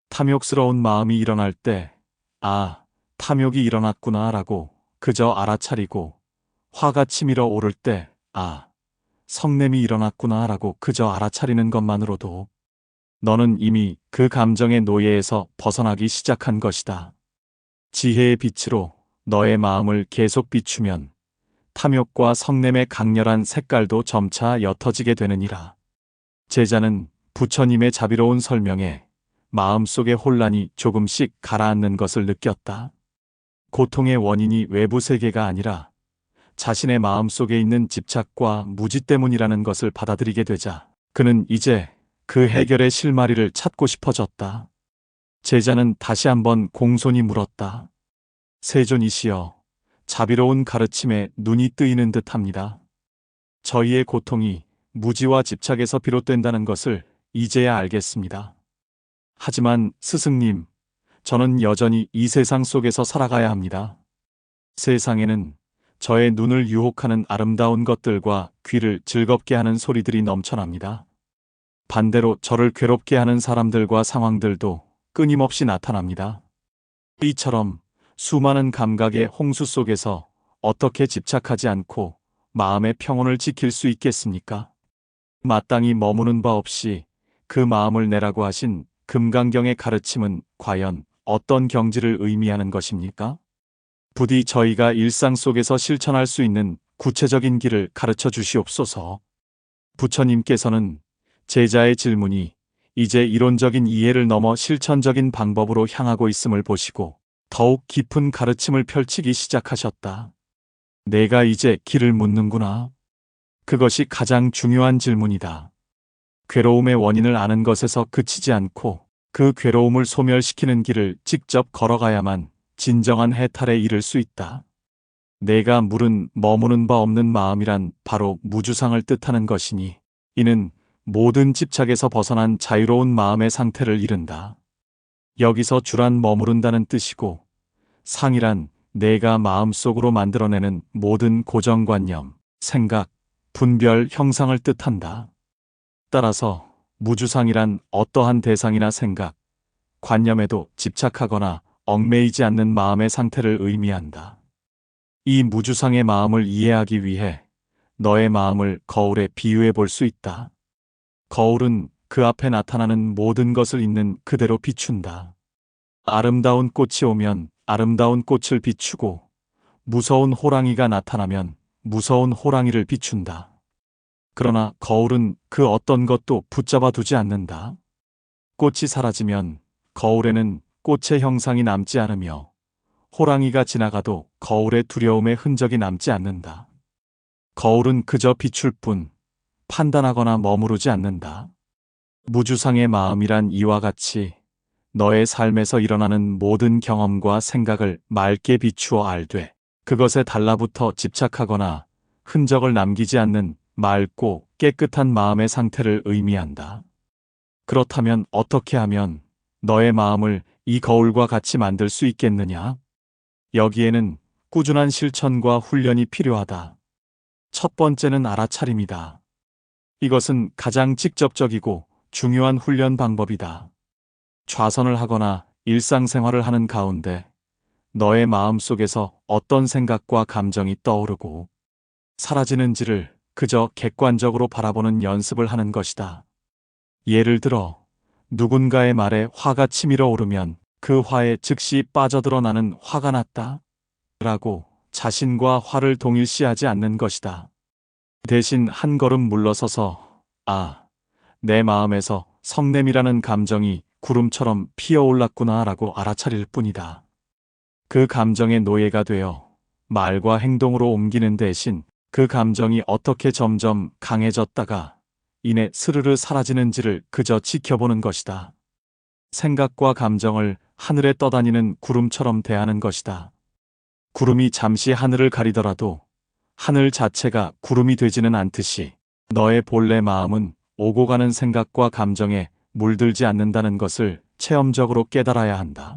탐욕스러운 마음이 일어날 때, 아, 탐욕이 일어났구나 라고 그저 알아차리고, 화가 치밀어 오를 때, 아, 성냄이 일어났구나 라고 그저 알아차리는 것만으로도 너는 이미 그 감정의 노예에서 벗어나기 시작한 것이다. 지혜의 빛으로 너의 마음을 계속 비추면 탐욕과 성냄의 강렬한 색깔도 점차 옅어지게 되느니라. 제자는 부처님의 자비로운 설명에 마음속의 혼란이 조금씩 가라앉는 것을 느꼈다. 고통의 원인이 외부 세계가 아니라 자신의 마음 속에 있는 집착과 무지 때문이라는 것을 받아들이게 되자 그는 이제 그 해결의 실마리를 찾고 싶어졌다. 제자는 다시 한번 공손히 물었다. 세존이시여, 자비로운 가르침에 눈이 뜨이는 듯합니다. 저희의 고통이 무지와 집착에서 비롯된다는 것을 이제야 알겠습니다. 하지만 스승님, 저는 여전히 이 세상 속에서 살아가야 합니다. 세상에는 저의 눈을 유혹하는 아름다운 것들과 귀를 즐겁게 하는 소리들이 넘쳐납니다. 반대로 저를 괴롭게 하는 사람들과 상황들도 끊임없이 나타납니다. 이처럼 수많은 감각의 홍수 속에서 어떻게 집착하지 않고 마음의 평온을 지킬 수 있겠습니까? 마땅히 머무는 바 없이 그 마음을 내라고 하신 금강경의 가르침은 과연 어떤 경지를 의미하는 것입니까? 부디 저희가 일상 속에서 실천할 수 있는 구체적인 길을 가르쳐 주시옵소서. 부처님께서는 제자의 질문이 이제 이론적인 이해를 넘어 실천적인 방법으로 향하고 있음을 보시고 더욱 깊은 가르침을 펼치기 시작하셨다. 내가 이제 길을 묻는구나. 그것이 가장 중요한 질문이다. 괴로움의 원인을 아는 것에서 그치지 않고 그 괴로움을 소멸시키는 길을 직접 걸어가야만 진정한 해탈에 이를 수 있다. 내가 물은 머무는 바 없는 마음이란 바로 무주상을 뜻하는 것이니, 이는 모든 집착에서 벗어난 자유로운 마음의 상태를 이른다. 여기서 주란 머무른다는 뜻이고, 상이란 내가 마음속으로 만들어내는 모든 고정관념, 생각, 분별, 형상을 뜻한다. 따라서 무주상이란 어떠한 대상이나 생각, 관념에도 집착하거나 얽매이지 않는 마음의 상태를 의미한다. 이 무주상의 마음을 이해하기 위해 너의 마음을 거울에 비유해 볼 수 있다. 거울은 그 앞에 나타나는 모든 것을 있는 그대로 비춘다. 아름다운 꽃이 오면 아름다운 꽃을 비추고 무서운 호랑이가 나타나면 무서운 호랑이를 비춘다. 그러나 거울은 그 어떤 것도 붙잡아 두지 않는다. 꽃이 사라지면 거울에는 꽃의 형상이 남지 않으며 호랑이가 지나가도 거울의 두려움의 흔적이 남지 않는다. 거울은 그저 비출 뿐 판단하거나 머무르지 않는다. 무주상의 마음이란 이와 같이 너의 삶에서 일어나는 모든 경험과 생각을 맑게 비추어 알되 그것에 달라붙어 집착하거나 흔적을 남기지 않는 맑고 깨끗한 마음의 상태를 의미한다. 그렇다면 어떻게 하면 너의 마음을 이 거울과 같이 만들 수 있겠느냐? 여기에는 꾸준한 실천과 훈련이 필요하다. 첫 번째는 알아차림이다. 이것은 가장 직접적이고 중요한 훈련 방법이다. 좌선을 하거나 일상생활을 하는 가운데 너의 마음 속에서 어떤 생각과 감정이 떠오르고 사라지는지를 그저 객관적으로 바라보는 연습을 하는 것이다. 예를 들어 누군가의 말에 화가 치밀어 오르면 그 화에 즉시 빠져들어 나는 화가 났다 라고 자신과 화를 동일시하지 않는 것이다. 대신 한 걸음 물러서서 내 마음에서 성냄이라는 감정이 구름처럼 피어올랐구나 라고 알아차릴 뿐이다. 그 감정의 노예가 되어 말과 행동으로 옮기는 대신 그 감정이 어떻게 점점 강해졌다가 이내 스르르 사라지는지를 그저 지켜보는 것이다. 생각과 감정을 하늘에 떠다니는 구름처럼 대하는 것이다. 구름이 잠시 하늘을 가리더라도 하늘 자체가 구름이 되지는 않듯이 너의 본래 마음은 오고 가는 생각과 감정에 물들지 않는다는 것을 체험적으로 깨달아야 한다.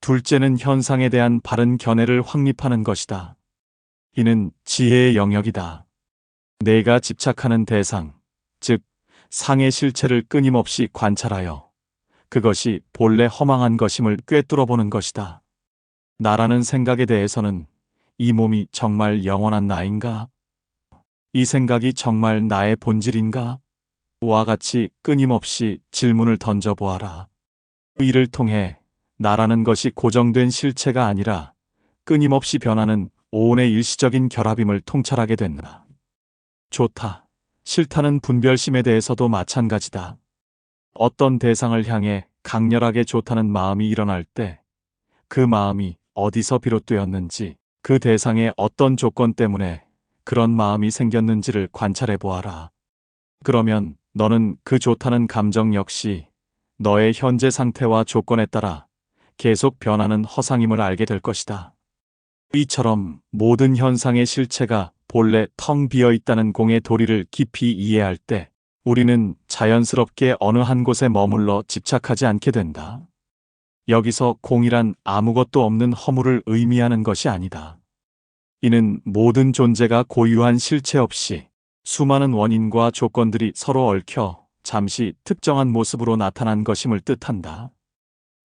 둘째는 현상에 대한 바른 견해를 확립하는 것이다. 이는 지혜의 영역이다. 내가 집착하는 대상, 즉 상의 실체를 끊임없이 관찰하여 그것이 본래 허망한 것임을 꿰뚫어보는 것이다. 나라는 생각에 대해서는 이 몸이 정말 영원한 나인가? 이 생각이 정말 나의 본질인가? 와 같이 끊임없이 질문을 던져보아라. 이를 통해 나라는 것이 고정된 실체가 아니라 끊임없이 변하는 오온의 일시적인 결합임을 통찰하게 된다. 좋다, 싫다는 분별심에 대해서도 마찬가지다. 어떤 대상을 향해 강렬하게 좋다는 마음이 일어날 때 그 마음이 어디서 비롯되었는지, 그 대상의 어떤 조건 때문에 그런 마음이 생겼는지를 관찰해 보아라. 그러면 너는 그 좋다는 감정 역시 너의 현재 상태와 조건에 따라 계속 변하는 허상임을 알게 될 것이다. 이처럼 모든 현상의 실체가 본래 텅 비어 있다는 공의 도리를 깊이 이해할 때 우리는 자연스럽게 어느 한 곳에 머물러 집착하지 않게 된다. 여기서 공이란 아무것도 없는 허물을 의미하는 것이 아니다. 이는 모든 존재가 고유한 실체 없이 수많은 원인과 조건들이 서로 얽혀 잠시 특정한 모습으로 나타난 것임을 뜻한다.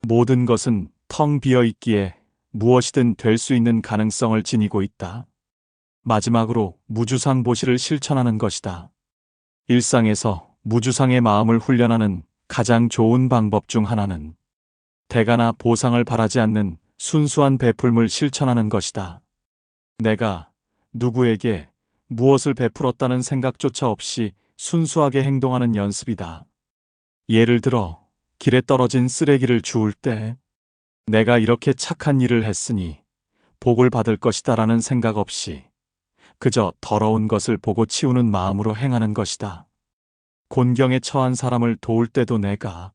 모든 것은 텅 비어 있기에 무엇이든 될 수 있는 가능성을 지니고 있다. 마지막으로 무주상 보시를 실천하는 것이다. 일상에서 무주상의 마음을 훈련하는 가장 좋은 방법 중 하나는 대가나 보상을 바라지 않는 순수한 베풀물 실천하는 것이다. 내가 누구에게 무엇을 베풀었다는 생각조차 없이 순수하게 행동하는 연습이다. 예를 들어 길에 떨어진 쓰레기를 주울 때 내가 이렇게 착한 일을 했으니 복을 받을 것이다 라는 생각 없이 그저 더러운 것을 보고 치우는 마음으로 행하는 것이다. 곤경에 처한 사람을 도울 때도 내가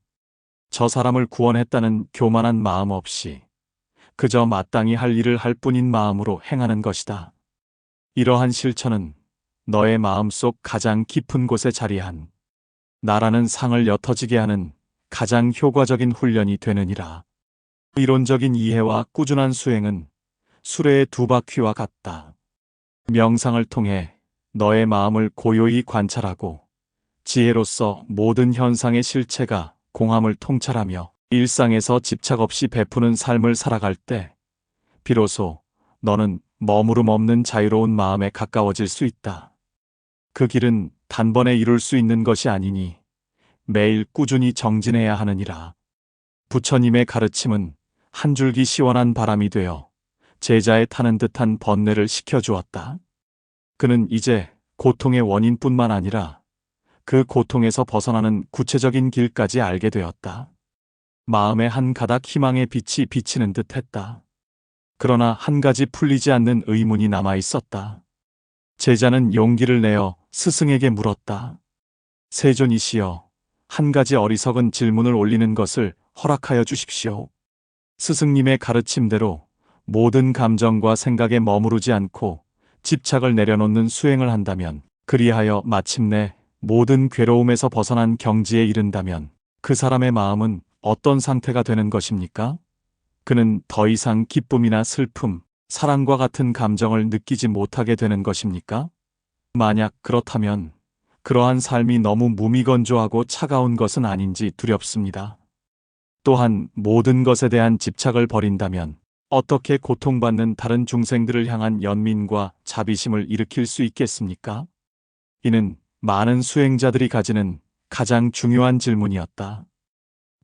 저 사람을 구원했다는 교만한 마음 없이 그저 마땅히 할 일을 할 뿐인 마음으로 행하는 것이다. 이러한 실천은 너의 마음속 가장 깊은 곳에 자리한 나라는 상을 옅어지게 하는 가장 효과적인 훈련이 되느니라. 이론적인 이해와 꾸준한 수행은 수레의 두 바퀴와 같다. 명상을 통해 너의 마음을 고요히 관찰하고 지혜로서 모든 현상의 실체가 공함을 통찰하며 일상에서 집착 없이 베푸는 삶을 살아갈 때 비로소 너는 머무름 없는 자유로운 마음에 가까워질 수 있다. 그 길은 단번에 이룰 수 있는 것이 아니니 매일 꾸준히 정진해야 하느니라. 부처님의 가르침은 한 줄기 시원한 바람이 되어 제자의 타는 듯한 번뇌를 식혀주었다. 그는 이제 고통의 원인뿐만 아니라 그 고통에서 벗어나는 구체적인 길까지 알게 되었다. 마음에 한 가닥 희망의 빛이 비치는 듯 했다. 그러나 한 가지 풀리지 않는 의문이 남아 있었다. 제자는 용기를 내어 스승에게 물었다. 세존이시여, 한 가지 어리석은 질문을 올리는 것을 허락하여 주십시오. 스승님의 가르침대로 모든 감정과 생각에 머무르지 않고 집착을 내려놓는 수행을 한다면, 그리하여 마침내 모든 괴로움에서 벗어난 경지에 이른다면 그 사람의 마음은 어떤 상태가 되는 것입니까? 그는 더 이상 기쁨이나 슬픔, 사랑과 같은 감정을 느끼지 못하게 되는 것입니까? 만약 그렇다면 그러한 삶이 너무 무미건조하고 차가운 것은 아닌지 두렵습니다. 또한 모든 것에 대한 집착을 버린다면 어떻게 고통받는 다른 중생들을 향한 연민과 자비심을 일으킬 수 있겠습니까? 이는 많은 수행자들이 가지는 가장 중요한 질문이었다.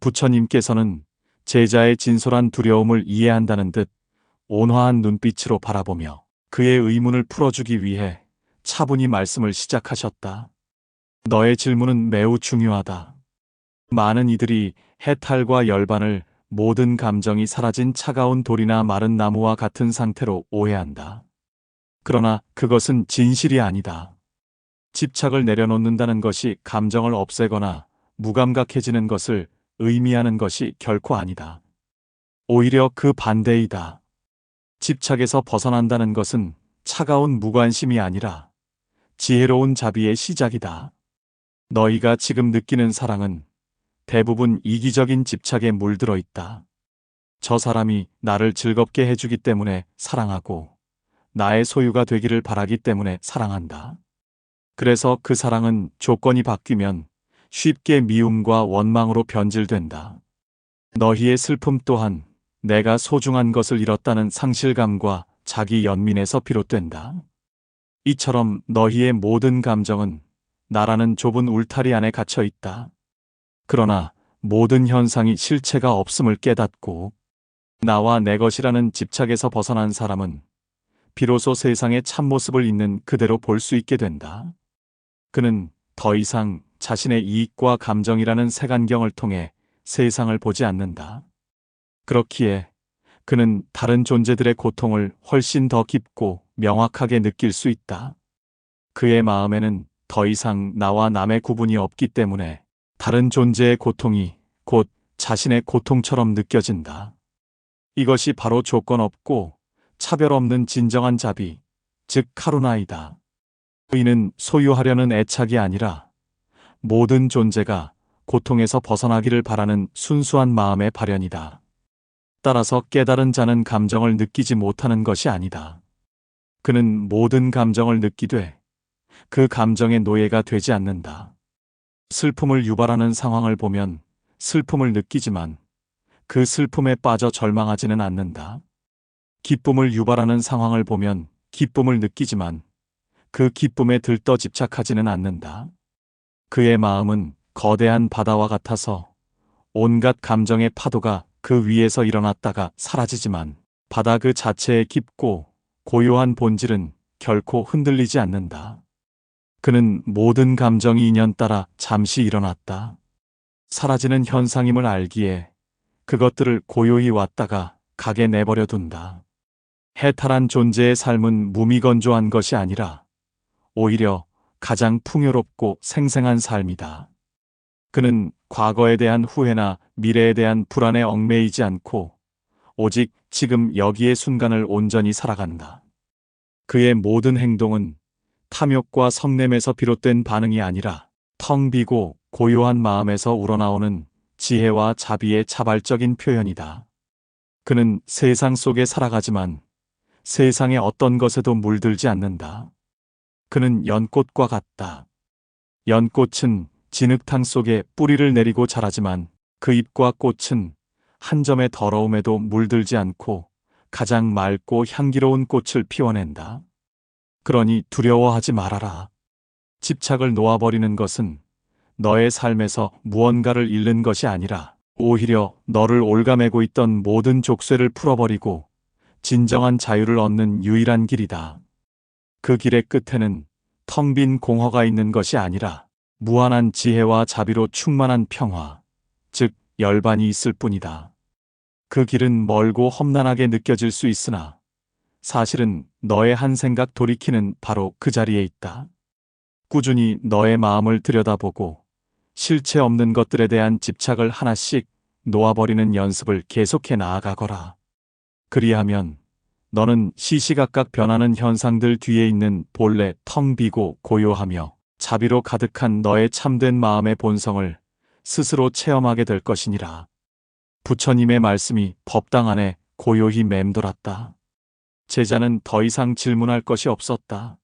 부처님께서는 제자의 진솔한 두려움을 이해한다는 듯 온화한 눈빛으로 바라보며 그의 의문을 풀어주기 위해 차분히 말씀을 시작하셨다. 너의 질문은 매우 중요하다. 많은 이들이 해탈과 열반을 모든 감정이 사라진 차가운 돌이나 마른 나무와 같은 상태로 오해한다. 그러나 그것은 진실이 아니다. 집착을 내려놓는다는 것이 감정을 없애거나 무감각해지는 것을 의미하는 것이 결코 아니다. 오히려 그 반대이다. 집착에서 벗어난다는 것은 차가운 무관심이 아니라 지혜로운 자비의 시작이다. 너희가 지금 느끼는 사랑은 대부분 이기적인 집착에 물들어 있다. 저 사람이 나를 즐겁게 해주기 때문에 사랑하고 나의 소유가 되기를 바라기 때문에 사랑한다. 그래서 그 사랑은 조건이 바뀌면 쉽게 미움과 원망으로 변질된다. 너희의 슬픔 또한 내가 소중한 것을 잃었다는 상실감과 자기 연민에서 비롯된다. 이처럼 너희의 모든 감정은 나라는 좁은 울타리 안에 갇혀 있다. 그러나 모든 현상이 실체가 없음을 깨닫고 나와 내 것이라는 집착에서 벗어난 사람은 비로소 세상의 참모습을 있는 그대로 볼 수 있게 된다. 그는 더 이상 자신의 이익과 감정이라는 색안경을 통해 세상을 보지 않는다. 그렇기에 그는 다른 존재들의 고통을 훨씬 더 깊고 명확하게 느낄 수 있다. 그의 마음에는 더 이상 나와 남의 구분이 없기 때문에 다른 존재의 고통이 곧 자신의 고통처럼 느껴진다. 이것이 바로 조건 없고 차별 없는 진정한 자비, 즉 카루나이다. 이는 소유하려는 애착이 아니라 모든 존재가 고통에서 벗어나기를 바라는 순수한 마음의 발현이다. 따라서 깨달은 자는 감정을 느끼지 못하는 것이 아니다. 그는 모든 감정을 느끼되 그 감정의 노예가 되지 않는다. 슬픔을 유발하는 상황을 보면 슬픔을 느끼지만 그 슬픔에 빠져 절망하지는 않는다. 기쁨을 유발하는 상황을 보면 기쁨을 느끼지만 그 기쁨에 들떠 집착하지는 않는다. 그의 마음은 거대한 바다와 같아서 온갖 감정의 파도가 그 위에서 일어났다가 사라지지만 바다 그 자체의 깊고 고요한 본질은 결코 흔들리지 않는다. 그는 모든 감정이 인연 따라 잠시 일어났다 사라지는 현상임을 알기에 그것들을 고요히 왔다가 가게 내버려 둔다. 해탈한 존재의 삶은 무미건조한 것이 아니라 오히려 가장 풍요롭고 생생한 삶이다. 그는 과거에 대한 후회나 미래에 대한 불안에 얽매이지 않고 오직 지금 여기의 순간을 온전히 살아간다. 그의 모든 행동은 탐욕과 성냄에서 비롯된 반응이 아니라 텅 비고 고요한 마음에서 우러나오는 지혜와 자비의 자발적인 표현이다. 그는 세상 속에 살아가지만 세상의 어떤 것에도 물들지 않는다. 그는 연꽃과 같다. 연꽃은 진흙탕 속에 뿌리를 내리고 자라지만 그 잎과 꽃은 한 점의 더러움에도 물들지 않고 가장 맑고 향기로운 꽃을 피워낸다. 그러니 두려워하지 말아라. 집착을 놓아버리는 것은 너의 삶에서 무언가를 잃는 것이 아니라 오히려 너를 올가매고 있던 모든 족쇄를 풀어버리고 진정한 자유를 얻는 유일한 길이다. 그 길의 끝에는 텅 빈 공허가 있는 것이 아니라 무한한 지혜와 자비로 충만한 평화, 즉 열반이 있을 뿐이다. 그 길은 멀고 험난하게 느껴질 수 있으나 사실은 너의 한 생각 돌이키는 바로 그 자리에 있다. 꾸준히 너의 마음을 들여다보고 실체 없는 것들에 대한 집착을 하나씩 놓아버리는 연습을 계속해 나아가거라. 그리하면 너는 시시각각 변하는 현상들 뒤에 있는 본래 텅 비고 고요하며 자비로 가득한 너의 참된 마음의 본성을 스스로 체험하게 될 것이니라. 부처님의 말씀이 법당 안에 고요히 맴돌았다. 제자는 더 이상 질문할 것이 없었다.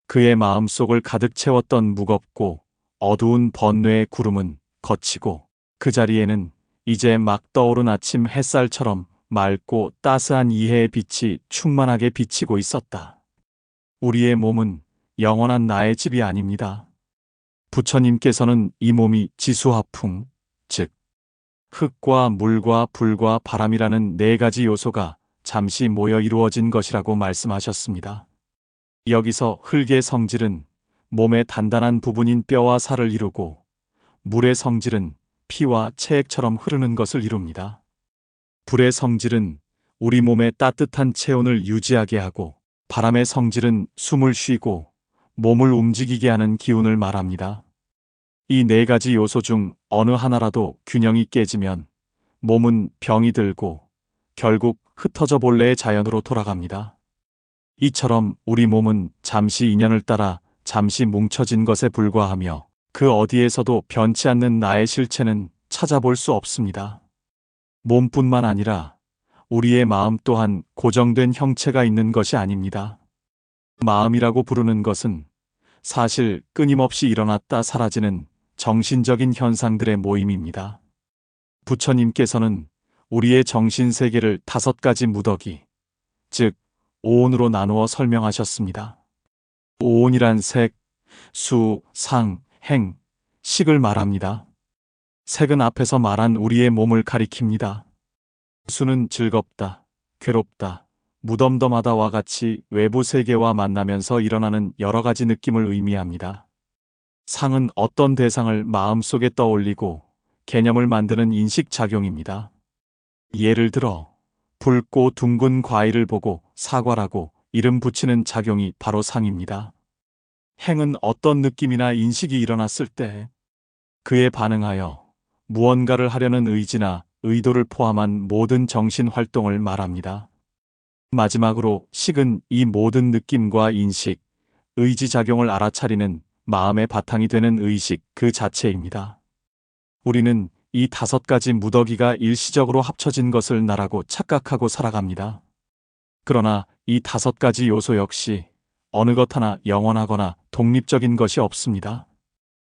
그의 마음속을 가득 채웠던 무겁고 어두운 번뇌의 구름은 걷히고 그 자리에는 이제 막 떠오른 아침 햇살처럼 맑고 따스한 이해의 빛이 충만하게 비치고 있었다. 우리의 몸은 영원한 나의 집이 아닙니다. 부처님께서는 이 몸이 지수화풍, 즉 흙과 물과 불과 바람이라는 네 가지 요소가 잠시 모여 이루어진 것이라고 말씀하셨습니다. 여기서 흙의 성질은 몸의 단단한 부분인 뼈와 살을 이루고 물의 성질은 피와 체액처럼 흐르는 것을 이룹니다. 불의 성질은 우리 몸의 따뜻한 체온을 유지하게 하고 바람의 성질은 숨을 쉬고 몸을 움직이게 하는 기운을 말합니다. 이 네 가지 요소 중 어느 하나라도 균형이 깨지면 몸은 병이 들고 결국 흩어져 본래의 자연으로 돌아갑니다. 이처럼 우리 몸은 잠시 인연을 따라 잠시 뭉쳐진 것에 불과하며 그 어디에서도 변치 않는 나의 실체는 찾아볼 수 없습니다. 몸뿐만 아니라 우리의 마음 또한 고정된 형체가 있는 것이 아닙니다. 마음이라고 부르는 것은 사실 끊임없이 일어났다 사라지는 정신적인 현상들의 모임입니다. 부처님께서는 우리의 정신 세계를 5가지 무더기, 즉 오온으로 나누어 설명하셨습니다. 오온이란 색, 수, 상, 행, 식을 말합니다. 색은 앞에서 말한 우리의 몸을 가리킵니다. 수는 즐겁다, 괴롭다, 무덤덤하다와 같이 외부 세계와 만나면서 일어나는 여러 가지 느낌을 의미합니다. 상은 어떤 대상을 마음속에 떠올리고 개념을 만드는 인식작용입니다. 예를 들어 붉고 둥근 과일을 보고 사과라고 이름 붙이는 작용이 바로 상입니다. 행은 어떤 느낌이나 인식이 일어났을 때 그에 반응하여 무언가를 하려는 의지나 의도를 포함한 모든 정신 활동을 말합니다. 마지막으로 식은 이 모든 느낌과 인식, 의지작용을 알아차리는 마음의 바탕이 되는 의식 그 자체입니다. 우리는 이 5가지 무더기가 일시적으로 합쳐진 것을 나라고 착각하고 살아갑니다. 그러나 이 5가지 요소 역시 어느 것 하나 영원하거나 독립적인 것이 없습니다.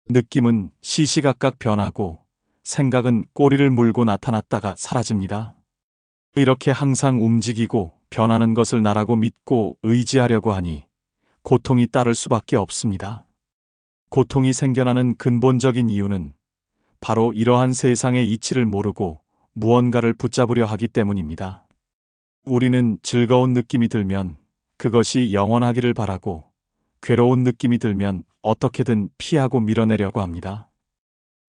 느낌은 시시각각 변하고 생각은 꼬리를 물고 나타났다가 사라집니다. 이렇게 항상 움직이고 변하는 것을 나라고 믿고 의지하려고 하니 고통이 따를 수밖에 없습니다. 고통이 생겨나는 근본적인 이유는 바로 이러한 세상의 이치를 모르고 무언가를 붙잡으려 하기 때문입니다. 우리는 즐거운 느낌이 들면 그것이 영원하기를 바라고 괴로운 느낌이 들면 어떻게든 피하고 밀어내려고 합니다.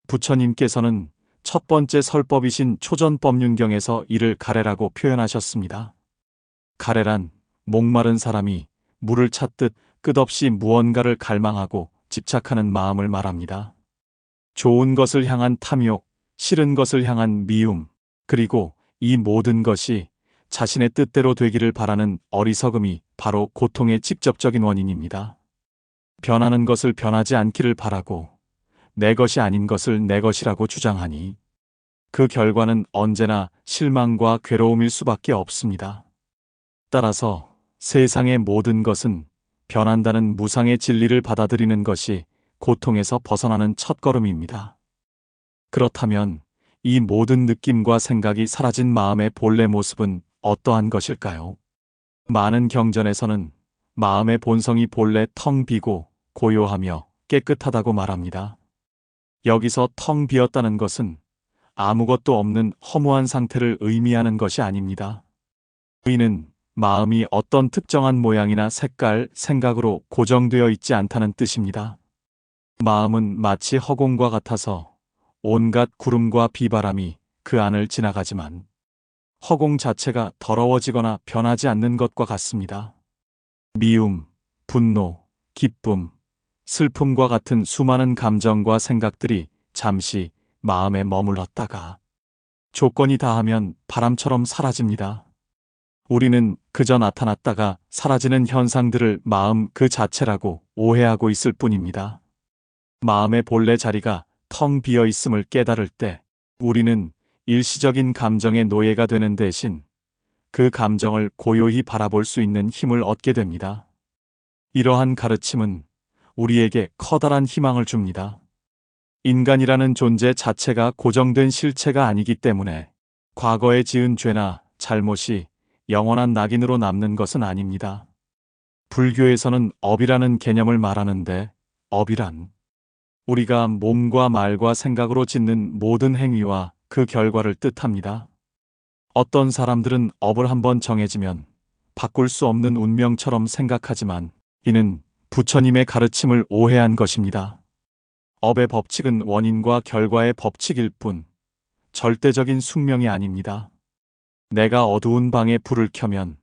부처님께서는 첫 번째 설법이신 초전법륜경에서 이를 가래라고 표현하셨습니다. 가래란 목마른 사람이 물을 찾듯 끝없이 무언가를 갈망하고 집착하는 마음을 말합니다. 좋은 것을 향한 탐욕, 싫은 것을 향한 미움, 그리고 이 모든 것이 자신의 뜻대로 되기를 바라는 어리석음이 바로 고통의 직접적인 원인입니다. 변하는 것을 변하지 않기를 바라고 내 것이 아닌 것을 내 것이라고 주장하니 그 결과는 언제나 실망과 괴로움일 수밖에 없습니다. 따라서 세상의 모든 것은 변한다는 무상의 진리를 받아들이는 것이 고통에서 벗어나는 첫걸음입니다. 그렇다면 이 모든 느낌과 생각이 사라진 마음의 본래 모습은 어떠한 것일까요? 많은 경전에서는 마음의 본성이 본래 텅 비고 고요하며 깨끗하다고 말합니다. 여기서 텅 비었다는 것은 아무것도 없는 허무한 상태를 의미하는 것이 아닙니다. 의는 마음이 어떤 특정한 모양이나 색깔, 생각으로 고정되어 있지 않다는 뜻입니다. 마음은 마치 허공과 같아서 온갖 구름과 비바람이 그 안을 지나가지만 허공 자체가 더러워지거나 변하지 않는 것과 같습니다. 미움, 분노, 기쁨, 슬픔과 같은 수많은 감정과 생각들이 잠시 마음에 머물렀다가 조건이 다하면 바람처럼 사라집니다. 우리는 그저 나타났다가 사라지는 현상들을 마음 그 자체라고 오해하고 있을 뿐입니다. 마음의 본래 자리가 텅 비어 있음을 깨달을 때 우리는 일시적인 감정의 노예가 되는 대신 그 감정을 고요히 바라볼 수 있는 힘을 얻게 됩니다. 이러한 가르침은 우리에게 커다란 희망을 줍니다. 인간이라는 존재 자체가 고정된 실체가 아니기 때문에 과거에 지은 죄나 잘못이 영원한 낙인으로 남는 것은 아닙니다. 불교에서는 업이라는 개념을 말하는데 업이란 우리가 몸과 말과 생각으로 짓는 모든 행위와 그 결과를 뜻합니다. 어떤 사람들은 업을 한번 정해지면 바꿀 수 없는 운명처럼 생각하지만 이는 부처님의 가르침을 오해한 것입니다. 업의 법칙은 원인과 결과의 법칙일 뿐 절대적인 숙명이 아닙니다. 내가 어두운 방에 불을 켜면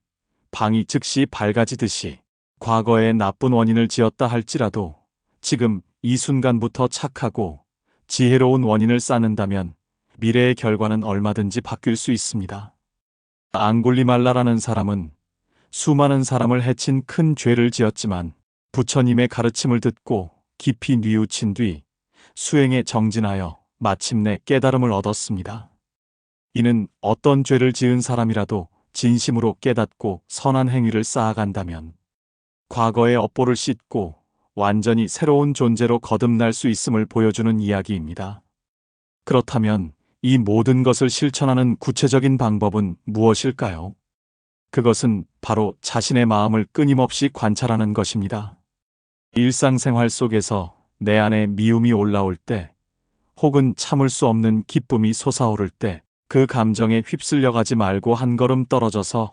방이 즉시 밝아지듯이 과거에 나쁜 원인을 지었다 할지라도 지금 이 순간부터 착하고 지혜로운 원인을 쌓는다면 미래의 결과는 얼마든지 바뀔 수 있습니다. 앙굴리말라라는 사람은 수많은 사람을 해친 큰 죄를 지었지만 부처님의 가르침을 듣고 깊이 뉘우친 뒤 수행에 정진하여 마침내 깨달음을 얻었습니다. 이는 어떤 죄를 지은 사람이라도 진심으로 깨닫고 선한 행위를 쌓아간다면 과거의 업보를 씻고 완전히 새로운 존재로 거듭날 수 있음을 보여주는 이야기입니다. 그렇다면 이 모든 것을 실천하는 구체적인 방법은 무엇일까요? 그것은 바로 자신의 마음을 끊임없이 관찰하는 것입니다. 일상생활 속에서 내 안에 미움이 올라올 때, 혹은 참을 수 없는 기쁨이 솟아오를 때, 그 감정에 휩쓸려 가지 말고 한 걸음 떨어져서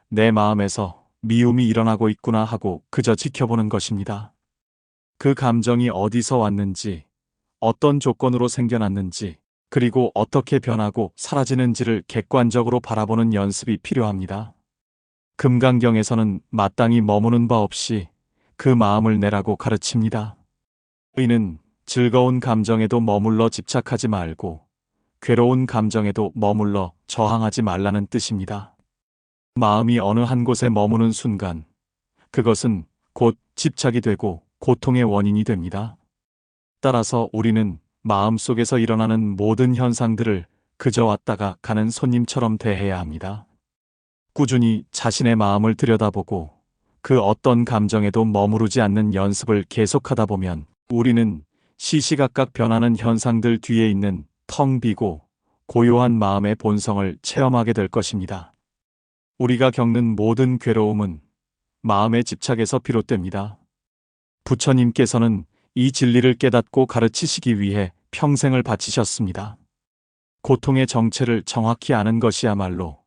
내 마음에서 미움이 일어나고 있구나 하고 그저 지켜보는 것입니다. 그 감정이 어디서 왔는지, 어떤 조건으로 생겨났는지, 그리고 어떻게 변하고 사라지는지를 객관적으로 바라보는 연습이 필요합니다. 금강경에서는 마땅히 머무는 바 없이 그 마음을 내라고 가르칩니다. 의는 즐거운 감정에도 머물러 집착하지 말고 괴로운 감정에도 머물러 저항하지 말라는 뜻입니다. 마음이 어느 한 곳에 머무는 순간 그것은 곧 집착이 되고 고통의 원인이 됩니다. 따라서 우리는 마음속에서 일어나는 모든 현상들을 그저 왔다가 가는 손님처럼 대해야 합니다. 꾸준히 자신의 마음을 들여다보고 그 어떤 감정에도 머무르지 않는 연습을 계속하다 보면 우리는 시시각각 변하는 현상들 뒤에 있는 텅 비고 고요한 마음의 본성을 체험하게 될 것입니다. 우리가 겪는 모든 괴로움은 마음의 집착에서 비롯됩니다. 부처님께서는 이 진리를 깨닫고 가르치시기 위해 평생을 바치셨습니다. 고통의 정체를 정확히 아는 것이야말로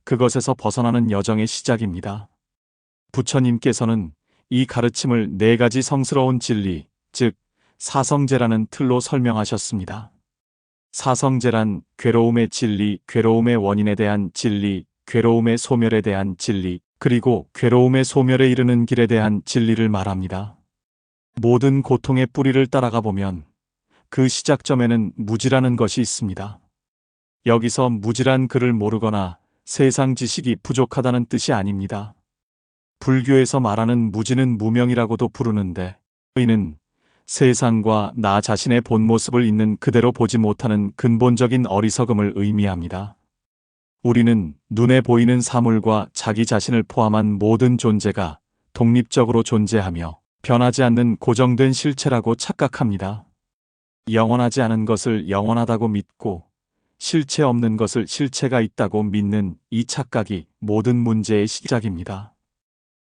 그것에서 벗어나는 여정의 시작입니다. 부처님께서는 이 가르침을 4가지 성스러운 진리, 즉 사성제라는 틀로 설명하셨습니다. 사성제란 괴로움의 진리, 괴로움의 원인에 대한 진리, 괴로움의 소멸에 대한 진리, 그리고 괴로움의 소멸에 이르는 길에 대한 진리를 말합니다. 모든 고통의 뿌리를 따라가 보면 그 시작점에는 무지라는 것이 있습니다. 여기서 무지란 글을 모르거나 세상 지식이 부족하다는 뜻이 아닙니다. 불교에서 말하는 무지는 무명이라고도 부르는데 의는 세상과 나 자신의 본 모습을 있는 그대로 보지 못하는 근본적인 어리석음을 의미합니다. 우리는 눈에 보이는 사물과 자기 자신을 포함한 모든 존재가 독립적으로 존재하며 변하지 않는 고정된 실체라고 착각합니다. 영원하지 않은 것을 영원하다고 믿고 실체 없는 것을 실체가 있다고 믿는 이 착각이 모든 문제의 시작입니다.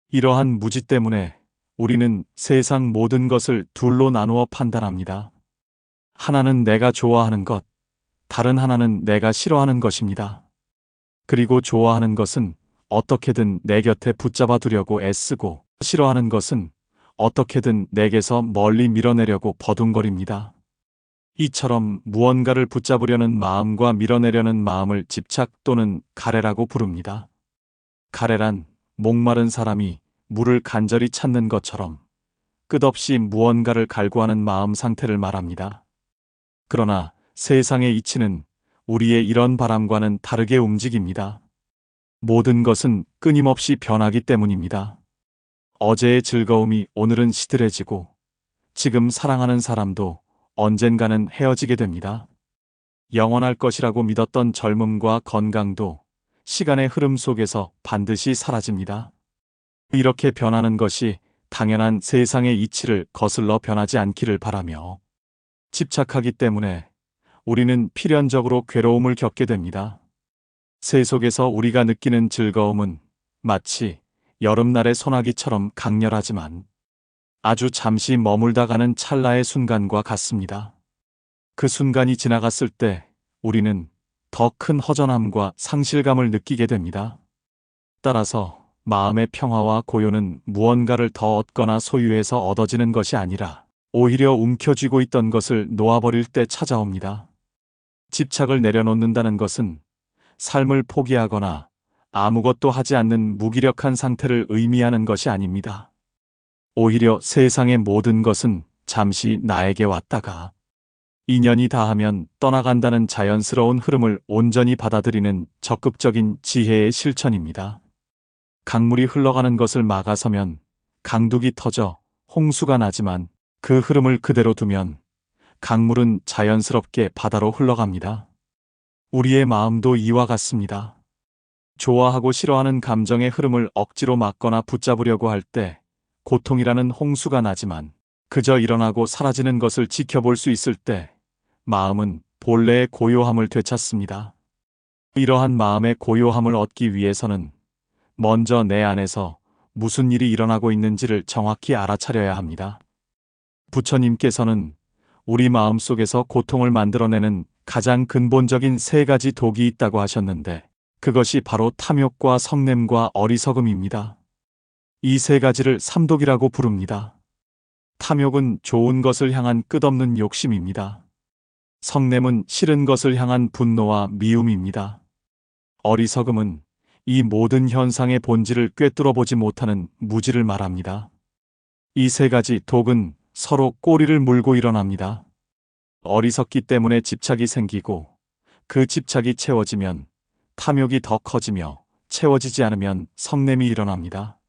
이러한 무지 때문에 우리는 세상 모든 것을 둘로 나누어 판단합니다. 하나는 내가 좋아하는 것, 다른 하나는 내가 싫어하는 것입니다. 그리고 좋아하는 것은 어떻게든 내 곁에 붙잡아 두려고 애쓰고, 싫어하는 것은 어떻게든 내게서 멀리 밀어내려고 버둥거립니다. 이처럼 무언가를 붙잡으려는 마음과 밀어내려는 마음을 집착 또는 가래라고 부릅니다. 가래란 목마른 사람이 물을 간절히 찾는 것처럼 끝없이 무언가를 갈구하는 마음 상태를 말합니다. 그러나 세상의 이치는 우리의 이런 바람과는 다르게 움직입니다. 모든 것은 끊임없이 변하기 때문입니다. 어제의 즐거움이 오늘은 시들해지고, 지금 사랑하는 사람도 언젠가는 헤어지게 됩니다. 영원할 것이라고 믿었던 젊음과 건강도 시간의 흐름 속에서 반드시 사라집니다. 이렇게 변하는 것이 당연한 세상의 이치를 거슬러 변하지 않기를 바라며, 집착하기 때문에 우리는 필연적으로 괴로움을 겪게 됩니다. 새 속에서 우리가 느끼는 즐거움은 마치 여름날의 소나기처럼 강렬하지만 아주 잠시 머물다 가는 찰나의 순간과 같습니다. 그 순간이 지나갔을 때 우리는 더 큰 허전함과 상실감을 느끼게 됩니다. 따라서 마음의 평화와 고요는 무언가를 더 얻거나 소유해서 얻어지는 것이 아니라 오히려 움켜쥐고 있던 것을 놓아버릴 때 찾아옵니다. 집착을 내려놓는다는 것은 삶을 포기하거나 아무것도 하지 않는 무기력한 상태를 의미하는 것이 아닙니다. 오히려 세상의 모든 것은 잠시 나에게 왔다가 인연이 다하면 떠나간다는 자연스러운 흐름을 온전히 받아들이는 적극적인 지혜의 실천입니다. 강물이 흘러가는 것을 막아서면 강둑이 터져 홍수가 나지만, 그 흐름을 그대로 두면 강물은 자연스럽게 바다로 흘러갑니다. 우리의 마음도 이와 같습니다. 좋아하고 싫어하는 감정의 흐름을 억지로 막거나 붙잡으려고 할 때 고통이라는 홍수가 나지만, 그저 일어나고 사라지는 것을 지켜볼 수 있을 때 마음은 본래의 고요함을 되찾습니다. 이러한 마음의 고요함을 얻기 위해서는 먼저 내 안에서 무슨 일이 일어나고 있는지를 정확히 알아차려야 합니다. 부처님께서는 우리 마음 속에서 고통을 만들어내는 가장 근본적인 세 가지 독이 있다고 하셨는데, 그것이 바로 탐욕과 성냄과 어리석음입니다. 이 세 가지를 삼독이라고 부릅니다. 탐욕은 좋은 것을 향한 끝없는 욕심입니다. 성냄은 싫은 것을 향한 분노와 미움입니다. 어리석음은 이 모든 현상의 본질을 꿰뚫어 보지 못하는 무지를 말합니다. 이 세 가지 독은 서로 꼬리를 물고 일어납니다. 어리석기 때문에 집착이 생기고, 그 집착이 채워지면 탐욕이 더 커지며, 채워지지 않으면 성냄이 일어납니다.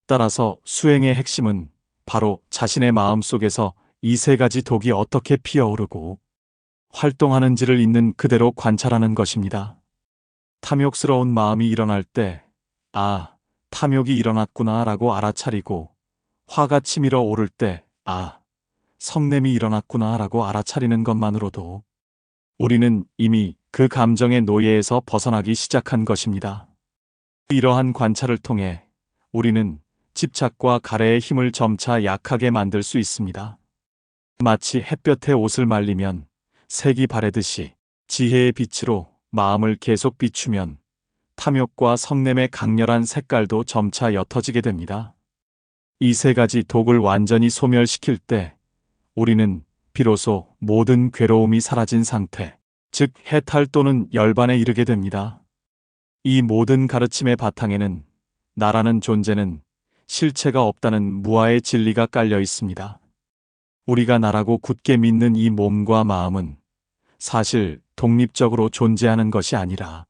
따라서 수행의 핵심은 바로 자신의 마음 속에서 이 세 가지 독이 어떻게 피어오르고 활동하는지를 있는 그대로 관찰하는 것입니다. 탐욕스러운 마음이 일어날 때, 아, 탐욕이 일어났구나 라고 알아차리고, 화가 치밀어 오를 때, 아, 성냄이 일어났구나 라고 알아차리는 것만으로도 우리는 이미 그 감정의 노예에서 벗어나기 시작한 것입니다. 이러한 관찰을 통해 우리는 집착과 가래의 힘을 점차 약하게 만들 수 있습니다. 마치 햇볕에 옷을 말리면 색이 바래듯이 지혜의 빛으로 마음을 계속 비추면 탐욕과 성냄의 강렬한 색깔도 점차 옅어지게 됩니다. 이 세 가지 독을 완전히 소멸시킬 때 우리는 비로소 모든 괴로움이 사라진 상태, 즉 해탈 또는 열반에 이르게 됩니다. 이 모든 가르침의 바탕에는 나라는 존재는 실체가 없다는 무아의 진리가 깔려 있습니다. 우리가 나라고 굳게 믿는 이 몸과 마음은 사실 독립적으로 존재하는 것이 아니라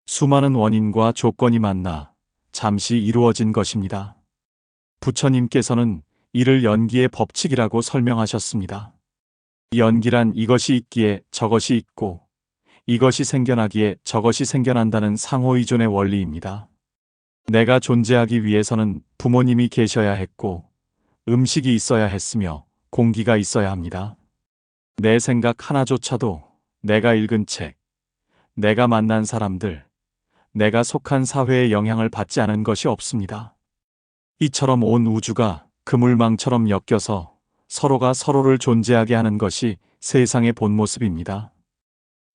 수많은 원인과 조건이 만나 잠시 이루어진 것입니다. 부처님께서는 이를 연기의 법칙이라고 설명하셨습니다. 연기란 이것이 있기에 저것이 있고, 이것이 생겨나기에 저것이 생겨난다는 상호이존의 원리입니다. 내가 존재하기 위해서는 부모님이 계셔야 했고, 음식이 있어야 했으며, 공기가 있어야 합니다. 내 생각 하나조차도 내가 읽은 책, 내가 만난 사람들, 내가 속한 사회의 영향을 받지 않은 것이 없습니다. 이처럼 온 우주가 그물망처럼 엮여서 서로가 서로를 존재하게 하는 것이 세상의 본 모습입니다.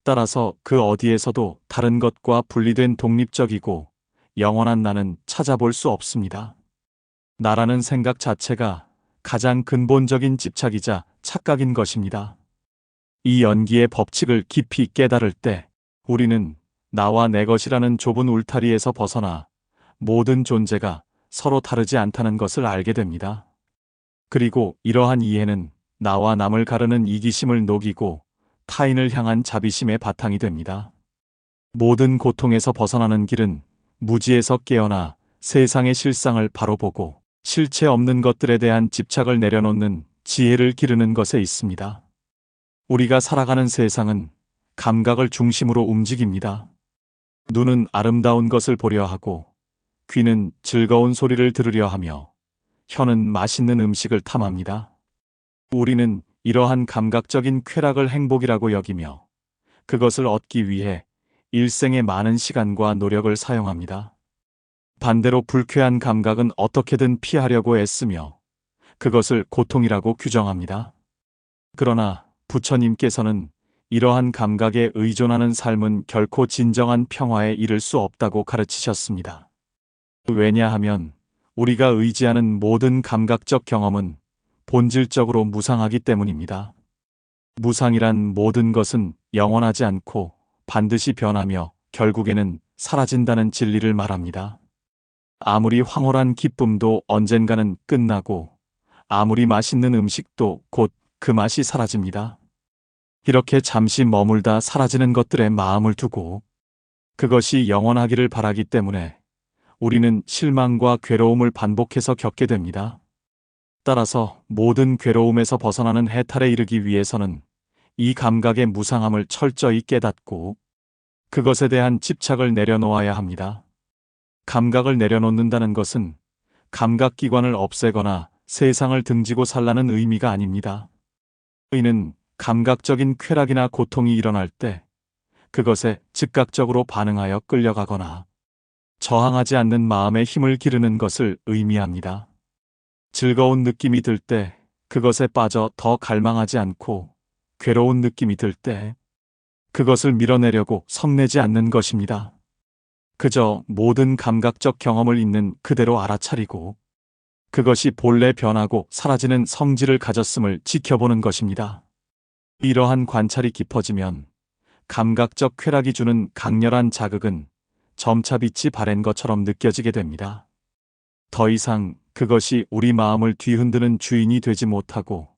따라서 그 어디에서도 다른 것과 분리된 독립적이고 영원한 나는 찾아볼 수 없습니다. 나라는 생각 자체가 가장 근본적인 집착이자 착각인 것입니다. 이 연기의 법칙을 깊이 깨달을 때 우리는 나와 내 것이라는 좁은 울타리에서 벗어나 모든 존재가 서로 다르지 않다는 것을 알게 됩니다. 그리고 이러한 이해는 나와 남을 가르는 이기심을 녹이고 타인을 향한 자비심의 바탕이 됩니다. 모든 고통에서 벗어나는 길은 무지에서 깨어나 세상의 실상을 바로 보고 실체 없는 것들에 대한 집착을 내려놓는 지혜를 기르는 것에 있습니다. 우리가 살아가는 세상은 감각을 중심으로 움직입니다. 눈은 아름다운 것을 보려 하고, 귀는 즐거운 소리를 들으려 하며, 혀는 맛있는 음식을 탐합니다. 우리는 이러한 감각적인 쾌락을 행복이라고 여기며, 그것을 얻기 위해 일생의 많은 시간과 노력을 사용합니다. 반대로 불쾌한 감각은 어떻게든 피하려고 애쓰며, 그것을 고통이라고 규정합니다. 그러나 부처님께서는 이러한 감각에 의존하는 삶은 결코 진정한 평화에 이를 수 없다고 가르치셨습니다. 왜냐하면 우리가 의지하는 모든 감각적 경험은 본질적으로 무상하기 때문입니다. 무상이란 모든 것은 영원하지 않고 반드시 변하며 결국에는 사라진다는 진리를 말합니다. 아무리 황홀한 기쁨도 언젠가는 끝나고 아무리 맛있는 음식도 곧 그 맛이 사라집니다. 이렇게 잠시 머물다 사라지는 것들에 마음을 두고 그것이 영원하기를 바라기 때문에 우리는 실망과 괴로움을 반복해서 겪게 됩니다. 따라서 모든 괴로움에서 벗어나는 해탈에 이르기 위해서는 이 감각의 무상함을 철저히 깨닫고 그것에 대한 집착을 내려놓아야 합니다. 감각을 내려놓는다는 것은 감각기관을 없애거나 세상을 등지고 살라는 의미가 아닙니다. 의는 감각적인 쾌락이나 고통이 일어날 때 그것에 즉각적으로 반응하여 끌려가거나 저항하지 않는 마음의 힘을 기르는 것을 의미합니다. 즐거운 느낌이 들 때 그것에 빠져 더 갈망하지 않고 괴로운 느낌이 들 때 그것을 밀어내려고 성내지 않는 것입니다. 그저 모든 감각적 경험을 있는 그대로 알아차리고 그것이 본래 변하고 사라지는 성질을 가졌음을 지켜보는 것입니다. 이러한 관찰이 깊어지면 감각적 쾌락이 주는 강렬한 자극은 점차 빛이 바랜 것처럼 느껴지게 됩니다. 더 이상 그것이 우리 마음을 뒤흔드는 주인이 되지 못하고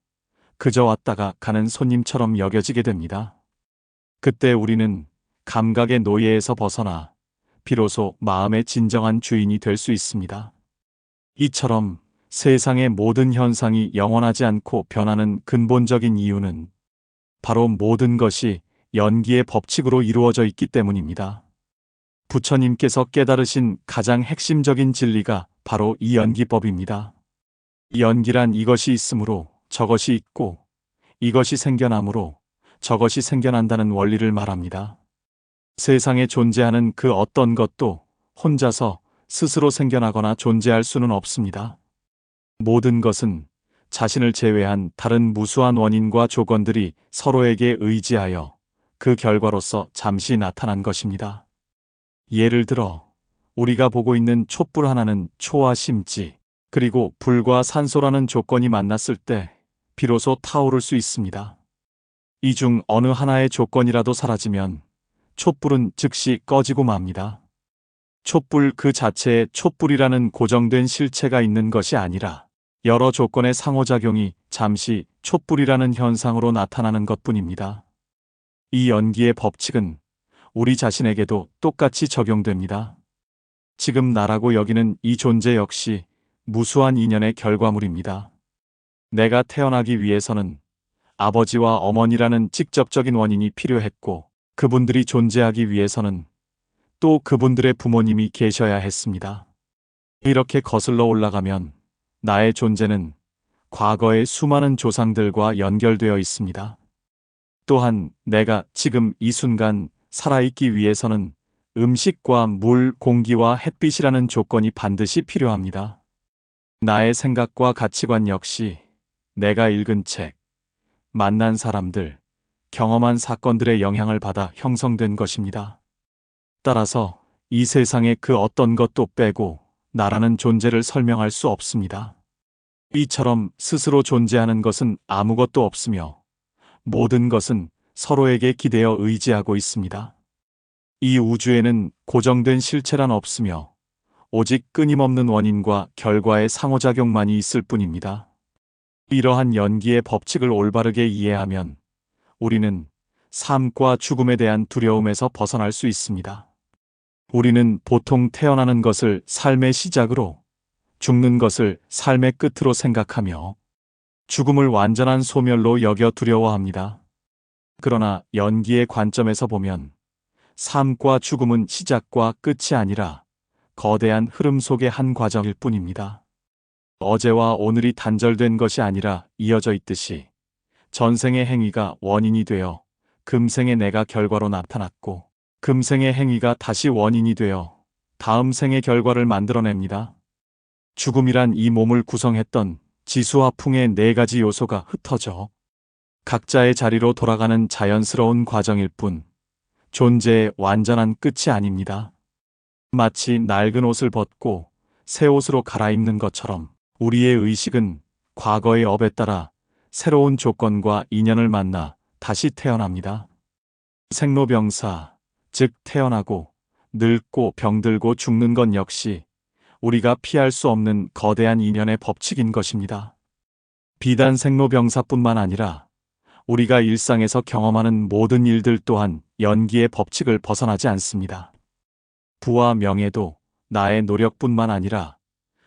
그저 왔다가 가는 손님처럼 여겨지게 됩니다. 그때 우리는 감각의 노예에서 벗어나 비로소 마음의 진정한 주인이 될 수 있습니다. 이처럼 세상의 모든 현상이 영원하지 않고 변하는 근본적인 이유는 바로 모든 것이 연기의 법칙으로 이루어져 있기 때문입니다. 부처님께서 깨달으신 가장 핵심적인 진리가 바로 이 연기법입니다. 연기란 이것이 있으므로 저것이 있고 이것이 생겨나므로 저것이 생겨난다는 원리를 말합니다. 세상에 존재하는 그 어떤 것도 혼자서 스스로 생겨나거나 존재할 수는 없습니다. 모든 것은 자신을 제외한 다른 무수한 원인과 조건들이 서로에게 의지하여 그 결과로서 잠시 나타난 것입니다. 예를 들어 우리가 보고 있는 촛불 하나는 초와 심지 그리고 불과 산소라는 조건이 만났을 때 비로소 타오를 수 있습니다. 이 중 어느 하나의 조건이라도 사라지면 촛불은 즉시 꺼지고 맙니다. 촛불 그 자체에 촛불이라는 고정된 실체가 있는 것이 아니라 여러 조건의 상호작용이 잠시 촛불이라는 현상으로 나타나는 것뿐입니다. 이 연기의 법칙은 우리 자신에게도 똑같이 적용됩니다. 지금 나라고 여기는 이 존재 역시 무수한 인연의 결과물입니다. 내가 태어나기 위해서는 아버지와 어머니라는 직접적인 원인이 필요했고 그분들이 존재하기 위해서는 또 그분들의 부모님이 계셔야 했습니다. 이렇게 거슬러 올라가면 나의 존재는 과거의 수많은 조상들과 연결되어 있습니다. 또한 내가 지금 이 순간 살아있기 위해서는 음식과 물, 공기와 햇빛이라는 조건이 반드시 필요합니다. 나의 생각과 가치관 역시 내가 읽은 책, 만난 사람들, 경험한 사건들의 영향을 받아 형성된 것입니다. 따라서 이 세상에 그 어떤 것도 빼고 나라는 존재를 설명할 수 없습니다. 이처럼 스스로 존재하는 것은 아무것도 없으며 모든 것은 서로에게 기대어 의지하고 있습니다. 이 우주에는 고정된 실체란 없으며 오직 끊임없는 원인과 결과의 상호작용만이 있을 뿐입니다. 이러한 연기의 법칙을 올바르게 이해하면 우리는 삶과 죽음에 대한 두려움에서 벗어날 수 있습니다. 우리는 보통 태어나는 것을 삶의 시작으로, 죽는 것을 삶의 끝으로 생각하며 죽음을 완전한 소멸로 여겨 두려워합니다. 그러나 연기의 관점에서 보면 삶과 죽음은 시작과 끝이 아니라 거대한 흐름 속의 한 과정일 뿐입니다. 어제와 오늘이 단절된 것이 아니라 이어져 있듯이 전생의 행위가 원인이 되어 금생의 내가 결과로 나타났고 금생의 행위가 다시 원인이 되어 다음 생의 결과를 만들어냅니다. 죽음이란 이 몸을 구성했던 지수와 풍의 네 가지 요소가 흩어져 각자의 자리로 돌아가는 자연스러운 과정일 뿐 존재의 완전한 끝이 아닙니다. 마치 낡은 옷을 벗고 새 옷으로 갈아입는 것처럼 우리의 의식은 과거의 업에 따라 새로운 조건과 인연을 만나 다시 태어납니다. 생로병사, 즉 태어나고 늙고 병들고 죽는 것 역시 우리가 피할 수 없는 거대한 인연의 법칙인 것입니다. 비단 생로병사뿐만 아니라 우리가 일상에서 경험하는 모든 일들 또한 연기의 법칙을 벗어나지 않습니다. 부와 명예도 나의 노력뿐만 아니라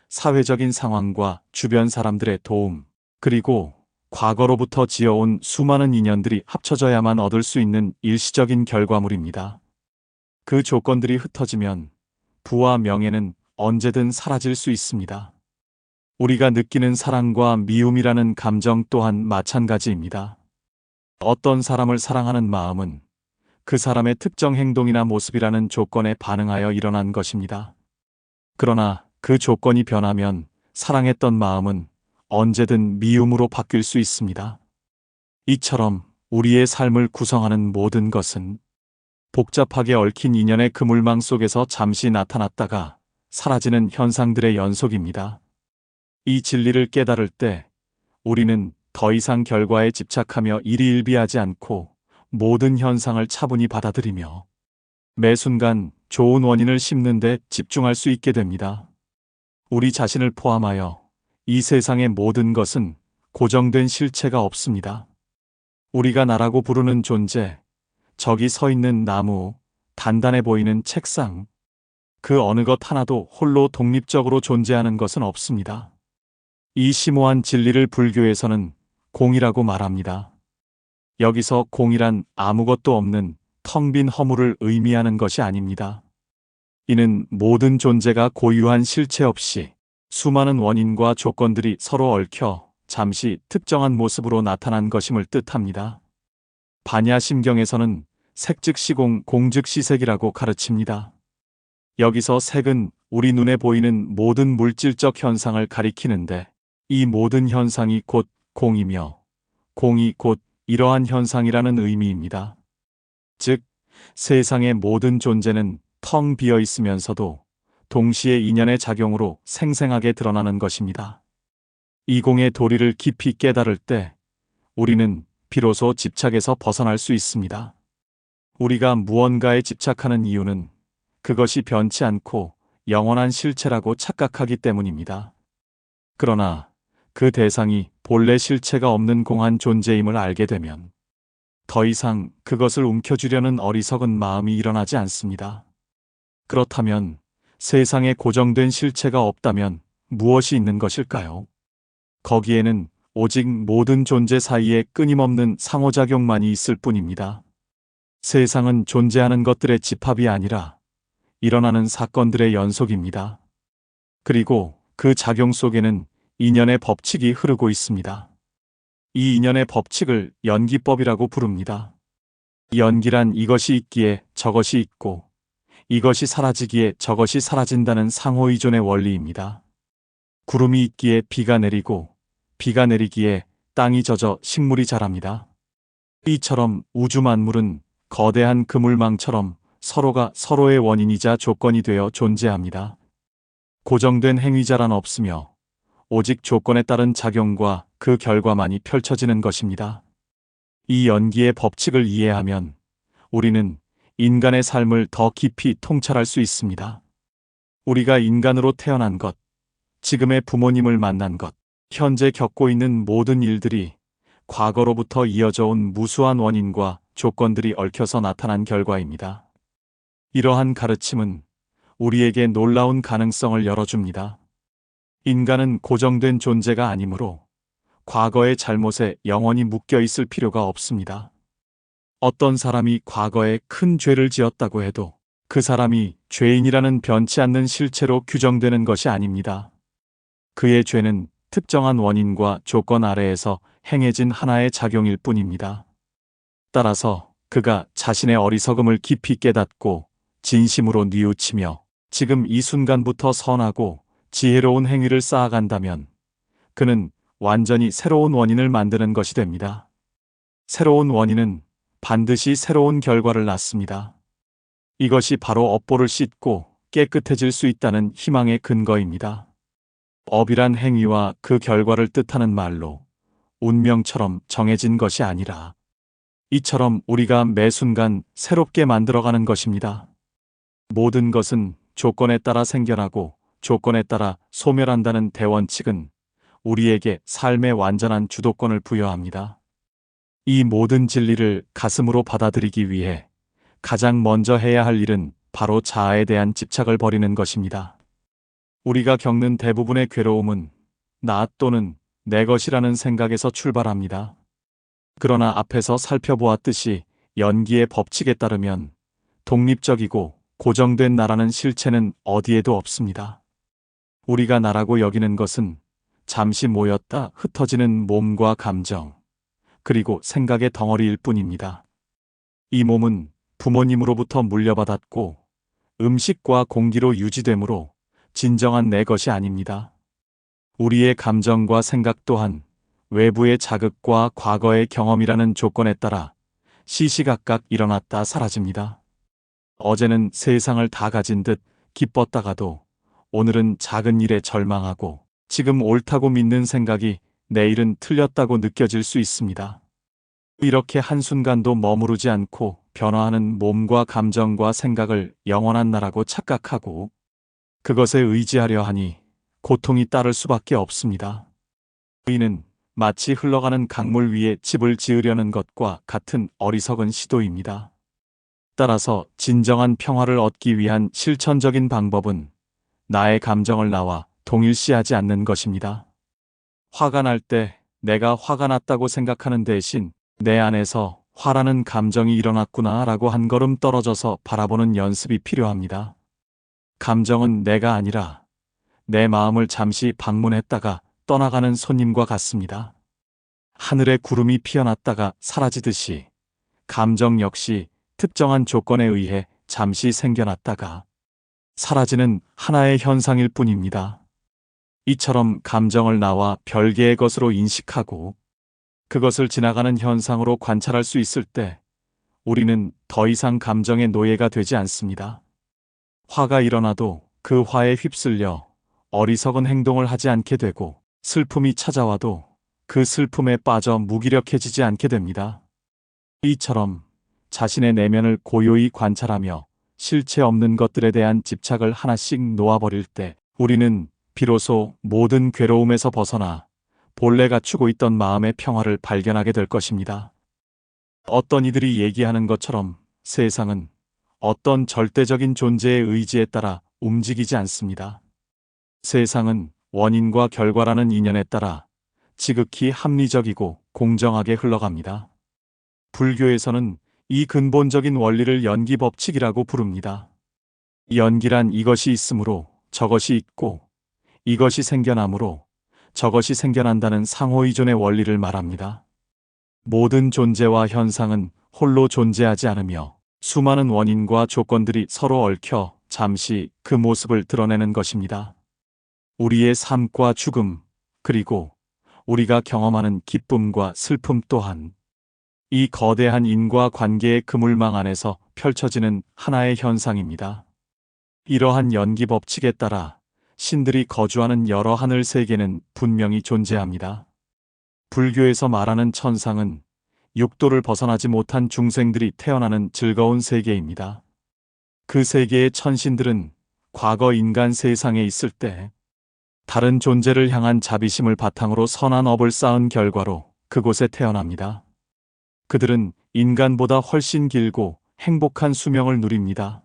사회적인 상황과 주변 사람들의 도움, 그리고 과거로부터 지어온 수많은 인연들이 합쳐져야만 얻을 수 있는 일시적인 결과물입니다. 그 조건들이 흩어지면 부와 명예는 언제든 사라질 수 있습니다. 우리가 느끼는 사랑과 미움이라는 감정 또한 마찬가지입니다. 어떤 사람을 사랑하는 마음은 그 사람의 특정 행동이나 모습이라는 조건에 반응하여 일어난 것입니다. 그러나 그 조건이 변하면 사랑했던 마음은 언제든 미움으로 바뀔 수 있습니다. 이처럼 우리의 삶을 구성하는 모든 것은 복잡하게 얽힌 인연의 그물망 속에서 잠시 나타났다가 사라지는 현상들의 연속입니다. 이 진리를 깨달을 때 우리는 더 이상 결과에 집착하며 일희일비하지 않고 모든 현상을 차분히 받아들이며 매 순간 좋은 원인을 심는 데 집중할 수 있게 됩니다. 우리 자신을 포함하여 이 세상의 모든 것은 고정된 실체가 없습니다. 우리가 나라고 부르는 존재, 저기 서 있는 나무, 단단해 보이는 책상, 그 어느 것 하나도 홀로 독립적으로 존재하는 것은 없습니다. 이 심오한 진리를 불교에서는 공이라고 말합니다. 여기서 공이란 아무것도 없는 텅 빈 허물을 의미하는 것이 아닙니다. 이는 모든 존재가 고유한 실체 없이 수많은 원인과 조건들이 서로 얽혀 잠시 특정한 모습으로 나타난 것임을 뜻합니다. 반야심경에서는 색즉시공, 공즉시색이라고 가르칩니다. 여기서 색은 우리 눈에 보이는 모든 물질적 현상을 가리키는데 이 모든 현상이 곧 공이며 공이 곧 이러한 현상이라는 의미입니다. 즉, 세상의 모든 존재는 텅 비어 있으면서도 동시에 인연의 작용으로 생생하게 드러나는 것입니다. 이 공의 도리를 깊이 깨달을 때 우리는 비로소 집착에서 벗어날 수 있습니다. 우리가 무언가에 집착하는 이유는 그것이 변치 않고 영원한 실체라고 착각하기 때문입니다. 그러나 그 대상이 본래 실체가 없는 공한 존재임을 알게 되면 더 이상 그것을 움켜쥐려는 어리석은 마음이 일어나지 않습니다. 그렇다면 세상에 고정된 실체가 없다면 무엇이 있는 것일까요? 거기에는 오직 모든 존재 사이에 끊임없는 상호작용만이 있을 뿐입니다. 세상은 존재하는 것들의 집합이 아니라 일어나는 사건들의 연속입니다. 그리고 그 작용 속에는 인연의 법칙이 흐르고 있습니다. 이 인연의 법칙을 연기법이라고 부릅니다. 연기란 이것이 있기에 저것이 있고 이것이 사라지기에 저것이 사라진다는 상호의존의 원리입니다. 구름이 있기에 비가 내리고 비가 내리기에 땅이 젖어 식물이 자랍니다. 이처럼 우주 만물은 거대한 그물망처럼 서로가 서로의 원인이자 조건이 되어 존재합니다. 고정된 행위자란 없으며 오직 조건에 따른 작용과 그 결과만이 펼쳐지는 것입니다. 이 연기의 법칙을 이해하면 우리는 인간의 삶을 더 깊이 통찰할 수 있습니다. 우리가 인간으로 태어난 것, 지금의 부모님을 만난 것, 현재 겪고 있는 모든 일들이 과거로부터 이어져 온 무수한 원인과 조건들이 얽혀서 나타난 결과입니다. 이러한 가르침은 우리에게 놀라운 가능성을 열어줍니다. 인간은 고정된 존재가 아니므로 과거의 잘못에 영원히 묶여 있을 필요가 없습니다. 어떤 사람이 과거에 큰 죄를 지었다고 해도 그 사람이 죄인이라는 변치 않는 실체로 규정되는 것이 아닙니다. 그의 죄는 특정한 원인과 조건 아래에서 행해진 하나의 작용일 뿐입니다. 따라서 그가 자신의 어리석음을 깊이 깨닫고 진심으로 뉘우치며 지금 이 순간부터 선하고 지혜로운 행위를 쌓아간다면 그는 완전히 새로운 원인을 만드는 것이 됩니다. 새로운 원인은 반드시 새로운 결과를 낳습니다. 이것이 바로 업보를 씻고 깨끗해질 수 있다는 희망의 근거입니다. 업이란 행위와 그 결과를 뜻하는 말로 운명처럼 정해진 것이 아니라 이처럼 우리가 매 순간 새롭게 만들어가는 것입니다. 모든 것은 조건에 따라 생겨나고 조건에 따라 소멸한다는 대원칙은 우리에게 삶의 완전한 주도권을 부여합니다. 이 모든 진리를 가슴으로 받아들이기 위해 가장 먼저 해야 할 일은 바로 자아에 대한 집착을 버리는 것입니다. 우리가 겪는 대부분의 괴로움은 나 또는 내 것이라는 생각에서 출발합니다. 그러나 앞에서 살펴보았듯이 연기의 법칙에 따르면 독립적이고 고정된 나라는 실체는 어디에도 없습니다. 우리가 나라고 여기는 것은 잠시 모였다 흩어지는 몸과 감정, 그리고 생각의 덩어리일 뿐입니다. 이 몸은 부모님으로부터 물려받았고 음식과 공기로 유지되므로 진정한 내 것이 아닙니다. 우리의 감정과 생각 또한 외부의 자극과 과거의 경험이라는 조건에 따라 시시각각 일어났다 사라집니다. 어제는 세상을 다 가진 듯 기뻤다가도 오늘은 작은 일에 절망하고 지금 옳다고 믿는 생각이 내일은 틀렸다고 느껴질 수 있습니다. 이렇게 한순간도 머무르지 않고 변화하는 몸과 감정과 생각을 영원한 나라고 착각하고 그것에 의지하려 하니 고통이 따를 수밖에 없습니다. 이는 마치 흘러가는 강물 위에 집을 지으려는 것과 같은 어리석은 시도입니다. 따라서 진정한 평화를 얻기 위한 실천적인 방법은 나의 감정을 나와 동일시하지 않는 것입니다. 화가 날 때 내가 화가 났다고 생각하는 대신 내 안에서 화라는 감정이 일어났구나 라고 한 걸음 떨어져서 바라보는 연습이 필요합니다. 감정은 내가 아니라 내 마음을 잠시 방문했다가 떠나가는 손님과 같습니다. 하늘에 구름이 피어났다가 사라지듯이 감정 역시 특정한 조건에 의해 잠시 생겨났다가 사라지는 하나의 현상일 뿐입니다. 이처럼 감정을 나와 별개의 것으로 인식하고 그것을 지나가는 현상으로 관찰할 수 있을 때 우리는 더 이상 감정의 노예가 되지 않습니다. 화가 일어나도 그 화에 휩쓸려 어리석은 행동을 하지 않게 되고 슬픔이 찾아와도 그 슬픔에 빠져 무기력해지지 않게 됩니다. 이처럼 자신의 내면을 고요히 관찰하며 실체 없는 것들에 대한 집착을 하나씩 놓아버릴 때 우리는 비로소 모든 괴로움에서 벗어나 본래 갖추고 있던 마음의 평화를 발견하게 될 것입니다. 어떤 이들이 얘기하는 것처럼 세상은 어떤 절대적인 존재의 의지에 따라 움직이지 않습니다. 세상은 원인과 결과라는 인연에 따라 지극히 합리적이고 공정하게 흘러갑니다. 불교에서는 이 근본적인 원리를 연기 법칙이라고 부릅니다. 연기란 이것이 있으므로 저것이 있고 이것이 생겨나므로 저것이 생겨난다는 상호이존의 원리를 말합니다. 모든 존재와 현상은 홀로 존재하지 않으며 수많은 원인과 조건들이 서로 얽혀 잠시 그 모습을 드러내는 것입니다. 우리의 삶과 죽음, 그리고 우리가 경험하는 기쁨과 슬픔 또한 이 거대한 인과 관계의 그물망 안에서 펼쳐지는 하나의 현상입니다. 이러한 연기 법칙에 따라 신들이 거주하는 여러 하늘 세계는 분명히 존재합니다. 불교에서 말하는 천상은 육도를 벗어나지 못한 중생들이 태어나는 즐거운 세계입니다. 그 세계의 천신들은 과거 인간 세상에 있을 때 다른 존재를 향한 자비심을 바탕으로 선한 업을 쌓은 결과로 그곳에 태어납니다. 그들은 인간보다 훨씬 길고 행복한 수명을 누립니다.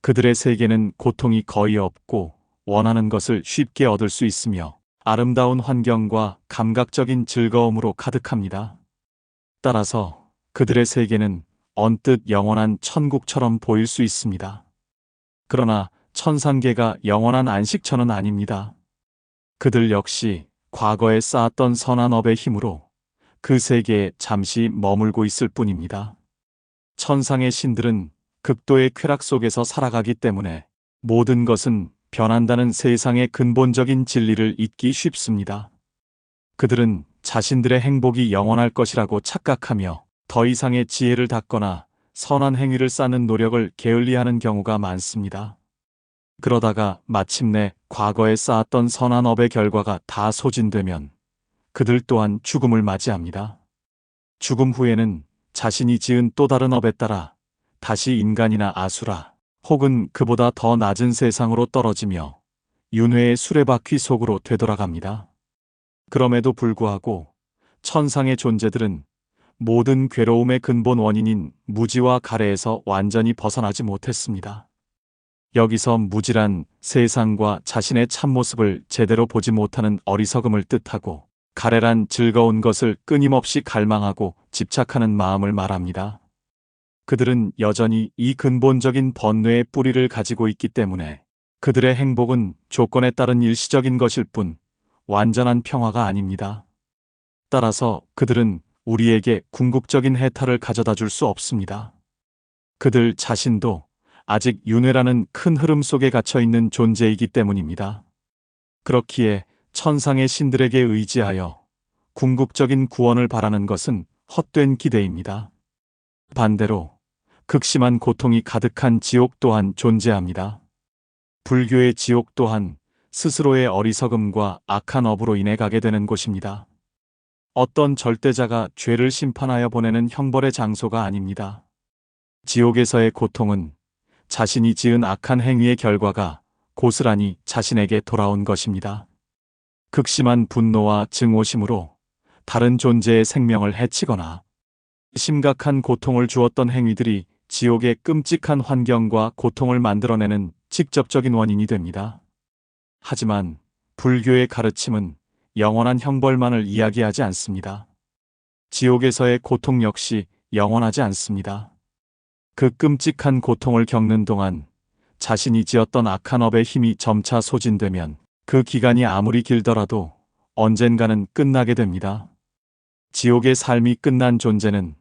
그들의 세계는 고통이 거의 없고 원하는 것을 쉽게 얻을 수 있으며 아름다운 환경과 감각적인 즐거움으로 가득합니다. 따라서 그들의 세계는 언뜻 영원한 천국처럼 보일 수 있습니다. 그러나 천상계가 영원한 안식처는 아닙니다. 그들 역시 과거에 쌓았던 선한 업의 힘으로 그 세계에 잠시 머물고 있을 뿐입니다. 천상의 신들은 극도의 쾌락 속에서 살아가기 때문에 모든 것은 변한다는 세상의 근본적인 진리를 잊기 쉽습니다. 그들은 자신들의 행복이 영원할 것이라고 착각하며 더 이상의 지혜를 닦거나 선한 행위를 쌓는 노력을 게을리하는 경우가 많습니다. 그러다가 마침내 과거에 쌓았던 선한 업의 결과가 다 소진되면 그들 또한 죽음을 맞이합니다. 죽음 후에는 자신이 지은 또 다른 업에 따라 다시 인간이나 아수라 혹은 그보다 더 낮은 세상으로 떨어지며 윤회의 수레바퀴 속으로 되돌아갑니다. 그럼에도 불구하고 천상의 존재들은 모든 괴로움의 근본 원인인 무지와 가래에서 완전히 벗어나지 못했습니다. 여기서 무지란 세상과 자신의 참모습을 제대로 보지 못하는 어리석음을 뜻하고, 가래란 즐거운 것을 끊임없이 갈망하고 집착하는 마음을 말합니다. 그들은 여전히 이 근본적인 번뇌의 뿌리를 가지고 있기 때문에 그들의 행복은 조건에 따른 일시적인 것일 뿐 완전한 평화가 아닙니다. 따라서 그들은 우리에게 궁극적인 해탈을 가져다 줄 수 없습니다. 그들 자신도 아직 윤회라는 큰 흐름 속에 갇혀 있는 존재이기 때문입니다. 그렇기에 천상의 신들에게 의지하여 궁극적인 구원을 바라는 것은 헛된 기대입니다. 반대로 극심한 고통이 가득한 지옥 또한 존재합니다. 불교의 지옥 또한 스스로의 어리석음과 악한 업으로 인해 가게 되는 곳입니다. 어떤 절대자가 죄를 심판하여 보내는 형벌의 장소가 아닙니다. 지옥에서의 고통은 자신이 지은 악한 행위의 결과가 고스란히 자신에게 돌아온 것입니다. 극심한 분노와 증오심으로 다른 존재의 생명을 해치거나 심각한 고통을 주었던 행위들이 지옥의 끔찍한 환경과 고통을 만들어내는 직접적인 원인이 됩니다. 하지만 불교의 가르침은 영원한 형벌만을 이야기하지 않습니다. 지옥에서의 고통 역시 영원하지 않습니다. 그 끔찍한 고통을 겪는 동안 자신이 지었던 악한 업의 힘이 점차 소진되면 그 기간이 아무리 길더라도 언젠가는 끝나게 됩니다. 지옥의 삶이 끝난 존재는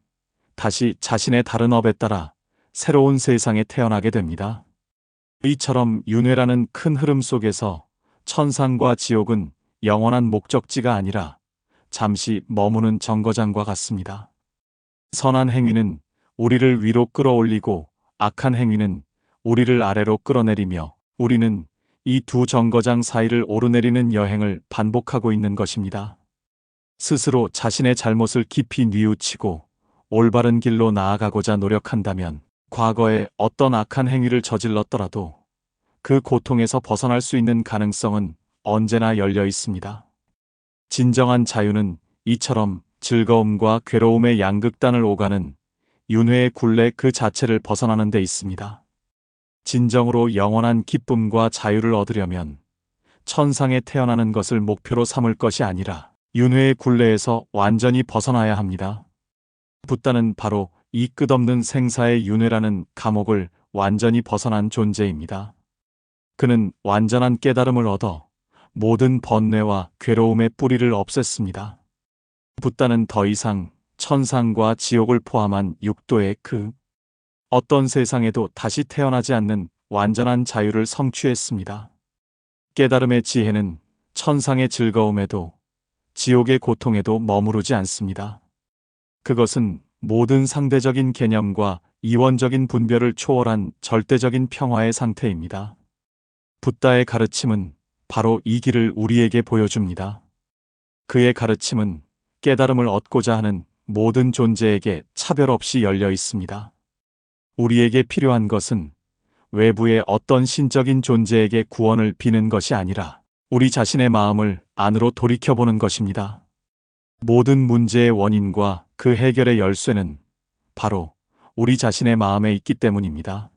다시 자신의 다른 업에 따라 새로운 세상에 태어나게 됩니다. 이처럼 윤회라는 큰 흐름 속에서 천상과 지옥은 영원한 목적지가 아니라 잠시 머무는 정거장과 같습니다. 선한 행위는 우리를 위로 끌어올리고 악한 행위는 우리를 아래로 끌어내리며 우리는 이 두 정거장 사이를 오르내리는 여행을 반복하고 있는 것입니다. 스스로 자신의 잘못을 깊이 뉘우치고 올바른 길로 나아가고자 노력한다면 과거에 어떤 악한 행위를 저질렀더라도 그 고통에서 벗어날 수 있는 가능성은 언제나 열려 있습니다. 진정한 자유는 이처럼 즐거움과 괴로움의 양극단을 오가는 윤회의 굴레 그 자체를 벗어나는 데 있습니다. 진정으로 영원한 기쁨과 자유를 얻으려면 천상에 태어나는 것을 목표로 삼을 것이 아니라 윤회의 굴레에서 완전히 벗어나야 합니다. 붓다는 바로 이 끝없는 생사의 윤회라는 감옥을 완전히 벗어난 존재입니다. 그는 완전한 깨달음을 얻어 모든 번뇌와 괴로움의 뿌리를 없앴습니다. 붓다는 더 이상 천상과 지옥을 포함한 육도의 그 어떤 세상에도 다시 태어나지 않는 완전한 자유를 성취했습니다. 깨달음의 지혜는 천상의 즐거움에도 지옥의 고통에도 머무르지 않습니다. 그것은 모든 상대적인 개념과 이원적인 분별을 초월한 절대적인 평화의 상태입니다. 붓다의 가르침은 바로 이 길을 우리에게 보여줍니다. 그의 가르침은 깨달음을 얻고자 하는 모든 존재에게 차별 없이 열려 있습니다. 우리에게 필요한 것은 외부의 어떤 신적인 존재에게 구원을 비는 것이 아니라 우리 자신의 마음을 안으로 돌이켜보는 것입니다. 모든 문제의 원인과 그 해결의 열쇠는 바로 우리 자신의 마음에 있기 때문입니다.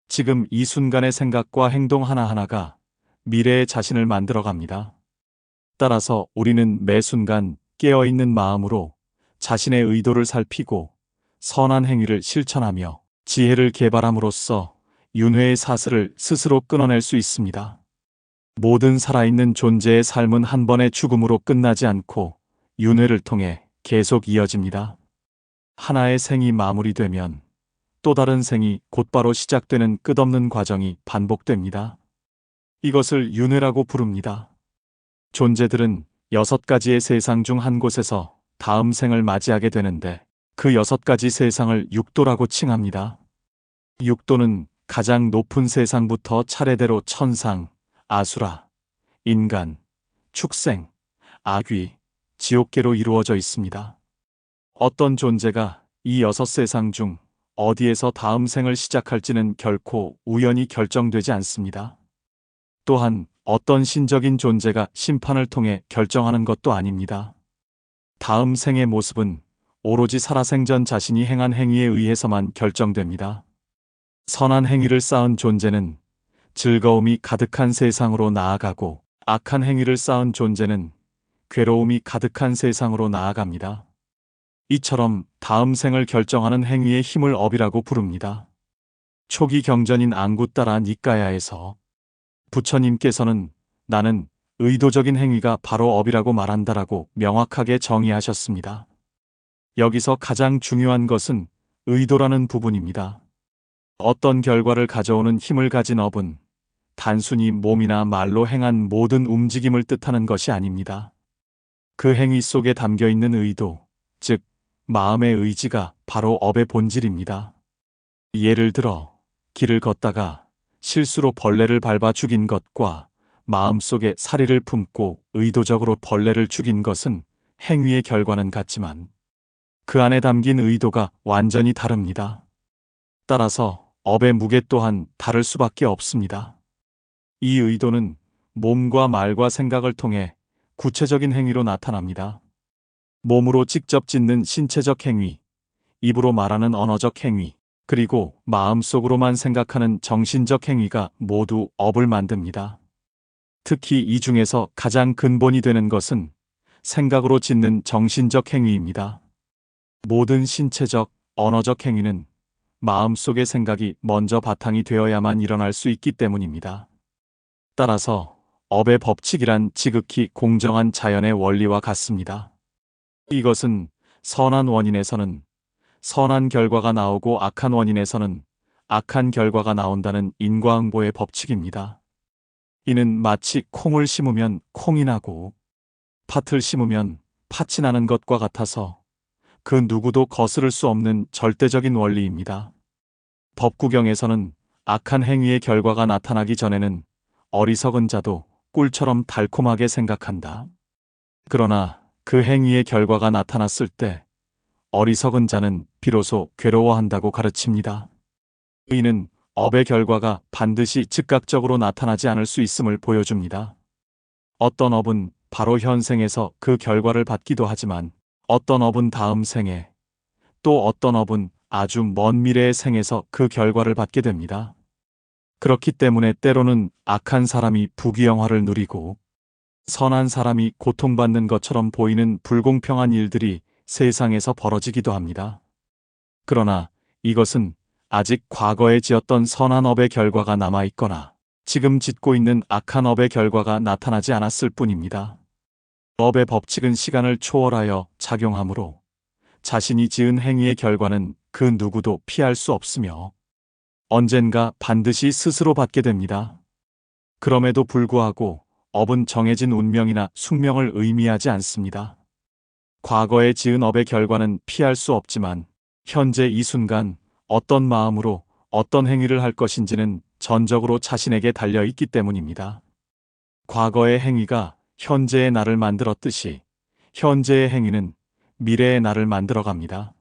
지금 이 순간의 생각과 행동 하나하나가 미래의 자신을 만들어갑니다. 따라서 우리는 매 순간 깨어있는 마음으로 자신의 의도를 살피고 선한 행위를 실천하며 지혜를 개발함으로써 윤회의 사슬을 스스로 끊어낼 수 있습니다. 모든 살아있는 존재의 삶은 한 번의 죽음으로 끝나지 않고 윤회를 통해 계속 이어집니다. 하나의 생이 마무리되면 또 다른 생이 곧바로 시작되는 끝없는 과정이 반복됩니다. 이것을 윤회라고 부릅니다. 존재들은 6가지의 세상 중 한 곳에서 다음 생을 맞이하게 되는데 그 6가지 세상을 육도라고 칭합니다. 육도는 가장 높은 세상부터 차례대로 천상, 아수라, 인간, 축생, 악귀, 지옥계로 이루어져 있습니다. 어떤 존재가 이 6세상 중 어디에서 다음 생을 시작할지는 결코 우연히 결정되지 않습니다. 또한 어떤 신적인 존재가 심판을 통해 결정하는 것도 아닙니다. 다음 생의 모습은 오로지 살아생전 자신이 행한 행위에 의해서만 결정됩니다. 선한 행위를 쌓은 존재는 즐거움이 가득한 세상으로 나아가고 악한 행위를 쌓은 존재는 괴로움이 가득한 세상으로 나아갑니다. 이처럼 다음 생을 결정하는 행위의 힘을 업이라고 부릅니다. 초기 경전인 앙구따라 니까야에서 부처님께서는 나는 의도적인 행위가 바로 업이라고 말한다라고 명확하게 정의하셨습니다. 여기서 가장 중요한 것은 의도라는 부분입니다. 어떤 결과를 가져오는 힘을 가진 업은 단순히 몸이나 말로 행한 모든 움직임을 뜻하는 것이 아닙니다. 그 행위 속에 담겨 있는 의도, 즉 마음의 의지가 바로 업의 본질입니다. 예를 들어 길을 걷다가 실수로 벌레를 밟아 죽인 것과 마음속에 사리를 품고 의도적으로 벌레를 죽인 것은 행위의 결과는 같지만 그 안에 담긴 의도가 완전히 다릅니다. 따라서 업의 무게 또한 다를 수밖에 없습니다. 이 의도는 몸과 말과 생각을 통해 구체적인 행위로 나타납니다. 몸으로 직접 짓는 신체적 행위, 입으로 말하는 언어적 행위, 그리고 마음속으로만 생각하는 정신적 행위가 모두 업을 만듭니다. 특히 이 중에서 가장 근본이 되는 것은 생각으로 짓는 정신적 행위입니다. 모든 신체적, 언어적 행위는 마음속의 생각이 먼저 바탕이 되어야만 일어날 수 있기 때문입니다. 따라서 업의 법칙이란 지극히 공정한 자연의 원리와 같습니다. 이것은 선한 원인에서는 선한 결과가 나오고 악한 원인에서는 악한 결과가 나온다는 인과응보의 법칙입니다. 이는 마치 콩을 심으면 콩이 나고 팥을 심으면 팥이 나는 것과 같아서 그 누구도 거스를 수 없는 절대적인 원리입니다. 법구경에서는 악한 행위의 결과가 나타나기 전에는 어리석은 자도 꿀처럼 달콤하게 생각한다. 그러나 그 행위의 결과가 나타났을 때 어리석은 자는 비로소 괴로워한다고 가르칩니다. 이는 업의 결과가 반드시 즉각적으로 나타나지 않을 수 있음을 보여줍니다. 어떤 업은 바로 현생에서 그 결과를 받기도 하지만 어떤 업은 다음 생에, 또 어떤 업은 아주 먼 미래의 생에서 그 결과를 받게 됩니다. 그렇기 때문에 때로는 악한 사람이 부귀영화를 누리고 선한 사람이 고통받는 것처럼 보이는 불공평한 일들이 세상에서 벌어지기도 합니다. 그러나 이것은 아직 과거에 지었던 선한 업의 결과가 남아있거나 지금 짓고 있는 악한 업의 결과가 나타나지 않았을 뿐입니다. 업의 법칙은 시간을 초월하여 작용하므로 자신이 지은 행위의 결과는 그 누구도 피할 수 없으며 언젠가 반드시 스스로 받게 됩니다. 그럼에도 불구하고 업은 정해진 운명이나 숙명을 의미하지 않습니다. 과거에 지은 업의 결과는 피할 수 없지만 현재 이 순간 어떤 마음으로 어떤 행위를 할 것인지는 전적으로 자신에게 달려 있기 때문입니다. 과거의 행위가 현재의 나를 만들었듯이 현재의 행위는 미래의 나를 만들어 갑니다.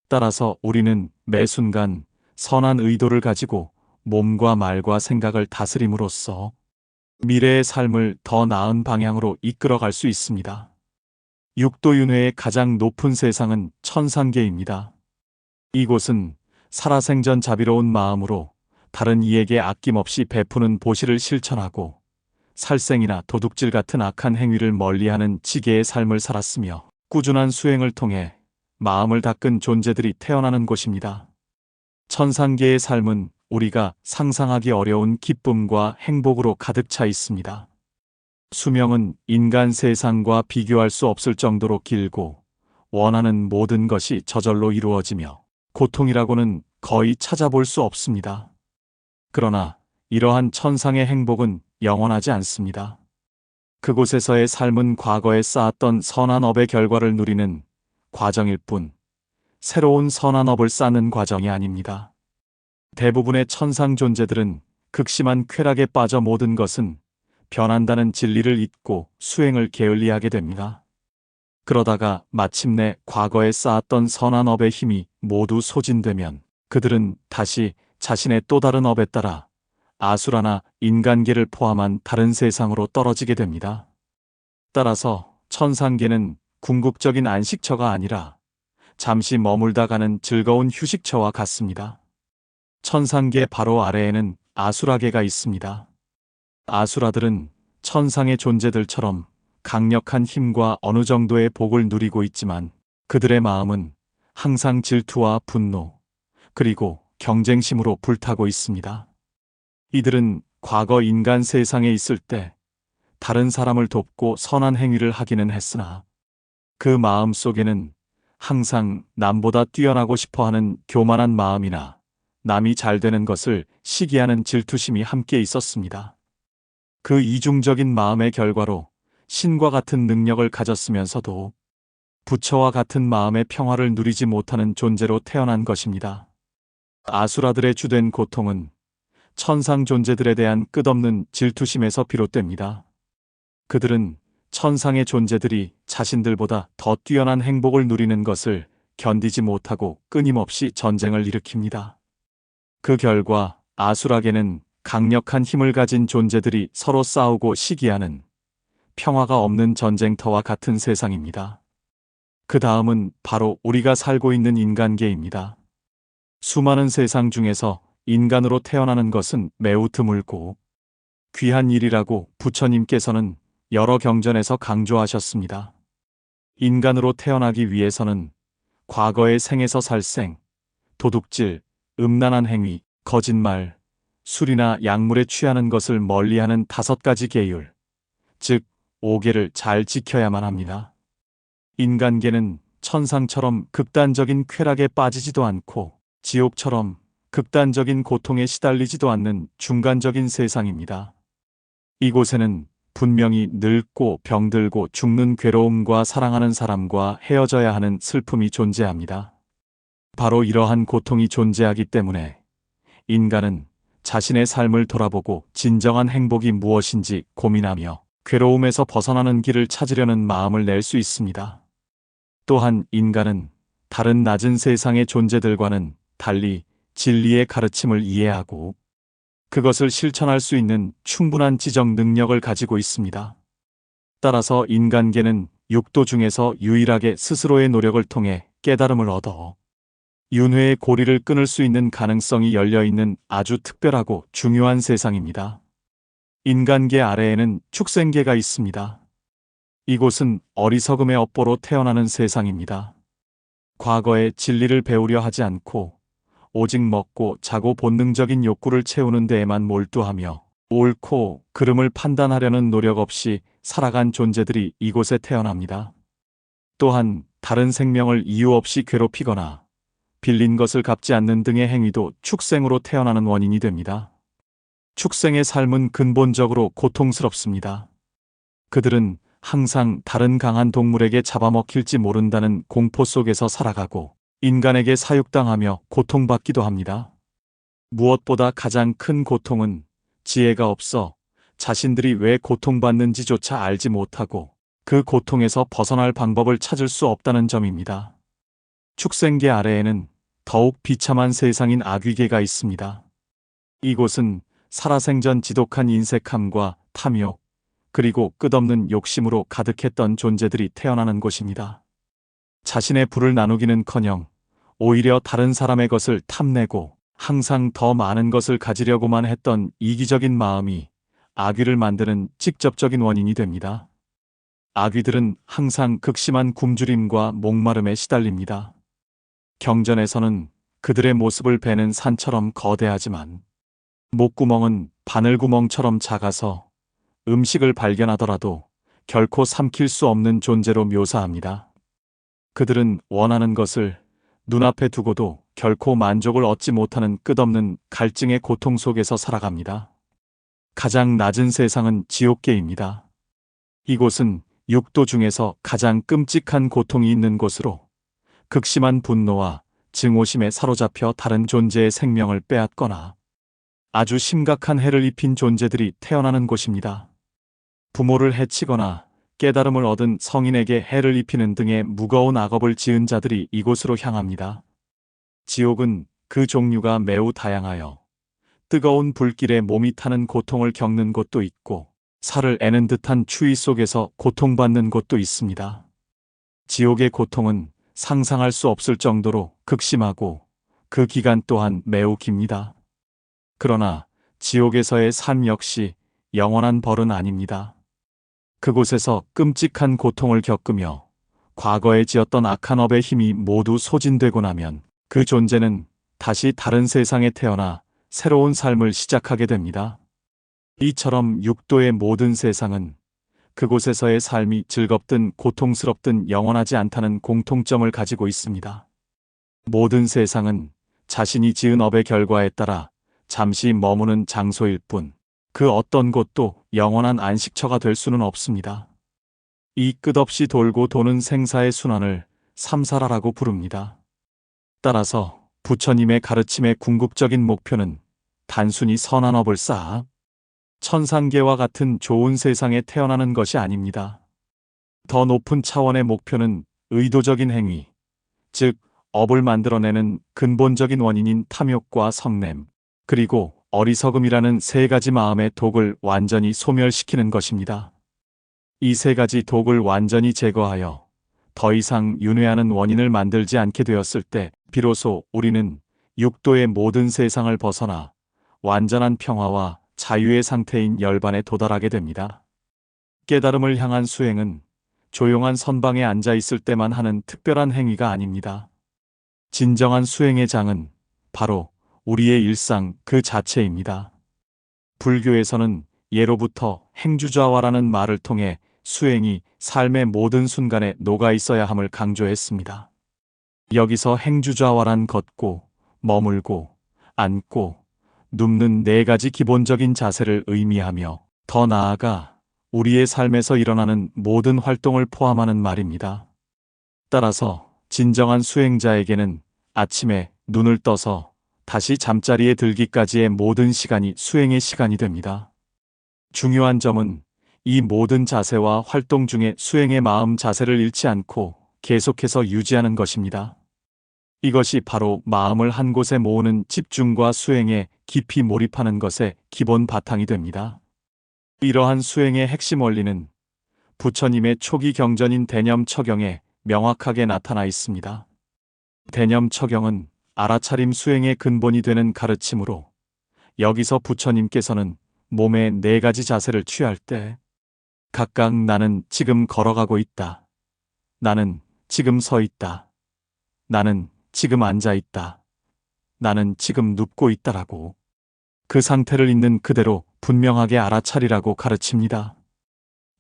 따라서 우리는 매 순간 선한 의도를 가지고 몸과 말과 생각을 다스림으로써 미래의 삶을 더 나은 방향으로 이끌어갈 수 있습니다. 육도윤회의 가장 높은 세상은 천상계입니다. 이곳은 살아생전 자비로운 마음으로 다른 이에게 아낌없이 베푸는 보시를 실천하고 살생이나 도둑질 같은 악한 행위를 멀리하는 지게의 삶을 살았으며 꾸준한 수행을 통해 마음을 닦은 존재들이 태어나는 곳입니다. 천상계의 삶은 우리가 상상하기 어려운 기쁨과 행복으로 가득 차 있습니다. 수명은 인간 세상과 비교할 수 없을 정도로 길고 원하는 모든 것이 저절로 이루어지며 고통이라고는 거의 찾아볼 수 없습니다. 그러나 이러한 천상의 행복은 영원하지 않습니다. 그곳에서의 삶은 과거에 쌓았던 선한 업의 결과를 누리는 과정일 뿐 새로운 선한 업을 쌓는 과정이 아닙니다. 대부분의 천상 존재들은 극심한 쾌락에 빠져 모든 것은 변한다는 진리를 잊고 수행을 게을리하게 됩니다. 그러다가 마침내 과거에 쌓았던 선한 업의 힘이 모두 소진되면 그들은 다시 자신의 또 다른 업에 따라 아수라나 인간계를 포함한 다른 세상으로 떨어지게 됩니다. 따라서 천상계는 궁극적인 안식처가 아니라 잠시 머물다 가는 즐거운 휴식처와 같습니다. 천상계 바로 아래에는 아수라계가 있습니다. 아수라들은 천상의 존재들처럼 강력한 힘과 어느 정도의 복을 누리고 있지만 그들의 마음은 항상 질투와 분노, 그리고 경쟁심으로 불타고 있습니다. 이들은 과거 인간 세상에 있을 때 다른 사람을 돕고 선한 행위를 하기는 했으나 그 마음 속에는 항상 남보다 뛰어나고 싶어하는 교만한 마음이나 남이 잘 되는 것을 시기하는 질투심이 함께 있었습니다. 그 이중적인 마음의 결과로 신과 같은 능력을 가졌으면서도 부처와 같은 마음의 평화를 누리지 못하는 존재로 태어난 것입니다. 아수라들의 주된 고통은 천상 존재들에 대한 끝없는 질투심에서 비롯됩니다. 그들은 천상의 존재들이 자신들보다 더 뛰어난 행복을 누리는 것을 견디지 못하고 끊임없이 전쟁을 일으킵니다. 그 결과 아수라계는 강력한 힘을 가진 존재들이 서로 싸우고 시기하는 평화가 없는 전쟁터와 같은 세상입니다. 그 다음은 바로 우리가 살고 있는 인간계입니다. 수많은 세상 중에서 인간으로 태어나는 것은 매우 드물고 귀한 일이라고 부처님께서는 여러 경전에서 강조하셨습니다. 인간으로 태어나기 위해서는 과거의 생에서 살생, 도둑질, 음란한 행위, 거짓말, 술이나 약물에 취하는 것을 멀리하는 5가지 계율, 즉 5계를 잘 지켜야만 합니다. 인간계는 천상처럼 극단적인 쾌락에 빠지지도 않고 지옥처럼 극단적인 고통에 시달리지도 않는 중간적인 세상입니다. 이곳에는 분명히 늙고 병들고 죽는 괴로움과 사랑하는 사람과 헤어져야 하는 슬픔이 존재합니다. 바로 이러한 고통이 존재하기 때문에 인간은 자신의 삶을 돌아보고 진정한 행복이 무엇인지 고민하며 괴로움에서 벗어나는 길을 찾으려는 마음을 낼 수 있습니다. 또한 인간은 다른 낮은 세상의 존재들과는 달리 진리의 가르침을 이해하고 그것을 실천할 수 있는 충분한 지적 능력을 가지고 있습니다. 따라서 인간계는 육도 중에서 유일하게 스스로의 노력을 통해 깨달음을 얻어 윤회의 고리를 끊을 수 있는 가능성이 열려있는 아주 특별하고 중요한 세상입니다. 인간계 아래에는 축생계가 있습니다. 이곳은 어리석음의 업보로 태어나는 세상입니다. 과거의 진리를 배우려 하지 않고 오직 먹고 자고 본능적인 욕구를 채우는 데에만 몰두하며 옳고 그름을 판단하려는 노력 없이 살아간 존재들이 이곳에 태어납니다. 또한 다른 생명을 이유 없이 괴롭히거나 빌린 것을 갚지 않는 등의 행위도 축생으로 태어나는 원인이 됩니다. 축생의 삶은 근본적으로 고통스럽습니다. 그들은 항상 다른 강한 동물에게 잡아먹힐지 모른다는 공포 속에서 살아가고 인간에게 사육당하며 고통받기도 합니다. 무엇보다 가장 큰 고통은 지혜가 없어 자신들이 왜 고통받는지조차 알지 못하고 그 고통에서 벗어날 방법을 찾을 수 없다는 점입니다. 축생계 아래에는 더욱 비참한 세상인 아귀계가 있습니다. 이곳은 살아생전 지독한 인색함과 탐욕, 그리고 끝없는 욕심으로 가득했던 존재들이 태어나는 곳입니다. 자신의 부를 나누기는커녕 오히려 다른 사람의 것을 탐내고 항상 더 많은 것을 가지려고만 했던 이기적인 마음이 아귀를 만드는 직접적인 원인이 됩니다. 아귀들은 항상 극심한 굶주림과 목마름에 시달립니다. 경전에서는 그들의 모습을 베는 산처럼 거대하지만 목구멍은 바늘구멍처럼 작아서 음식을 발견하더라도 결코 삼킬 수 없는 존재로 묘사합니다. 그들은 원하는 것을 눈앞에 두고도 결코 만족을 얻지 못하는 끝없는 갈증의 고통 속에서 살아갑니다. 가장 낮은 세상은 지옥계입니다. 이곳은 육도 중에서 가장 끔찍한 고통이 있는 곳으로 극심한 분노와 증오심에 사로잡혀 다른 존재의 생명을 빼앗거나 아주 심각한 해를 입힌 존재들이 태어나는 곳입니다. 부모를 해치거나 깨달음을 얻은 성인에게 해를 입히는 등의 무거운 악업을 지은 자들이 이곳으로 향합니다. 지옥은 그 종류가 매우 다양하여 뜨거운 불길에 몸이 타는 고통을 겪는 곳도 있고 살을 애는 듯한 추위 속에서 고통받는 곳도 있습니다. 지옥의 고통은 상상할 수 없을 정도로 극심하고 그 기간 또한 매우 깁니다. 그러나 지옥에서의 삶 역시 영원한 벌은 아닙니다. 그곳에서 끔찍한 고통을 겪으며 과거에 지었던 악한 업의 힘이 모두 소진되고 나면 그 존재는 다시 다른 세상에 태어나 새로운 삶을 시작하게 됩니다. 이처럼 육도의 모든 세상은 그곳에서의 삶이 즐겁든 고통스럽든 영원하지 않다는 공통점을 가지고 있습니다. 모든 세상은 자신이 지은 업의 결과에 따라 잠시 머무는 장소일 뿐, 그 어떤 곳도 영원한 안식처가 될 수는 없습니다. 이 끝없이 돌고 도는 생사의 순환을 삼사라라고 부릅니다. 따라서 부처님의 가르침의 궁극적인 목표는 단순히 선한 업을 쌓아 천상계와 같은 좋은 세상에 태어나는 것이 아닙니다. 더 높은 차원의 목표는 의도적인 행위, 즉 업을 만들어내는 근본적인 원인인 탐욕과 성냄, 그리고 어리석음이라는 세 가지 마음의 독을 완전히 소멸시키는 것입니다. 이 세 가지 독을 완전히 제거하여 더 이상 윤회하는 원인을 만들지 않게 되었을 때 비로소 우리는 육도의 모든 세상을 벗어나 완전한 평화와 자유의 상태인 열반에 도달하게 됩니다. 깨달음을 향한 수행은 조용한 선방에 앉아 있을 때만 하는 특별한 행위가 아닙니다. 진정한 수행의 장은 바로 우리의 일상 그 자체입니다. 불교에서는 예로부터 행주좌화라는 말을 통해 수행이 삶의 모든 순간에 녹아 있어야 함을 강조했습니다. 여기서 행주좌화란 걷고, 머물고, 앉고, 눕는 네 가지 기본적인 자세를 의미하며 더 나아가 우리의 삶에서 일어나는 모든 활동을 포함하는 말입니다. 따라서 진정한 수행자에게는 아침에 눈을 떠서 다시 잠자리에 들기까지의 모든 시간이 수행의 시간이 됩니다. 중요한 점은 이 모든 자세와 활동 중에 수행의 마음 자세를 잃지 않고 계속해서 유지하는 것입니다. 이것이 바로 마음을 한 곳에 모으는 집중과 수행에 깊이 몰입하는 것의 기본 바탕이 됩니다. 이러한 수행의 핵심 원리는 부처님의 초기 경전인 대념처경에 명확하게 나타나 있습니다. 대념처경은 알아차림 수행의 근본이 되는 가르침으로 여기서 부처님께서는 몸의 네 가지 자세를 취할 때 각각 나는 지금 걸어가고 있다. 나는 지금 서 있다. 나는 지금 앉아 있다. 나는 지금 눕고 있다라고 그 상태를 있는 그대로 분명하게 알아차리라고 가르칩니다.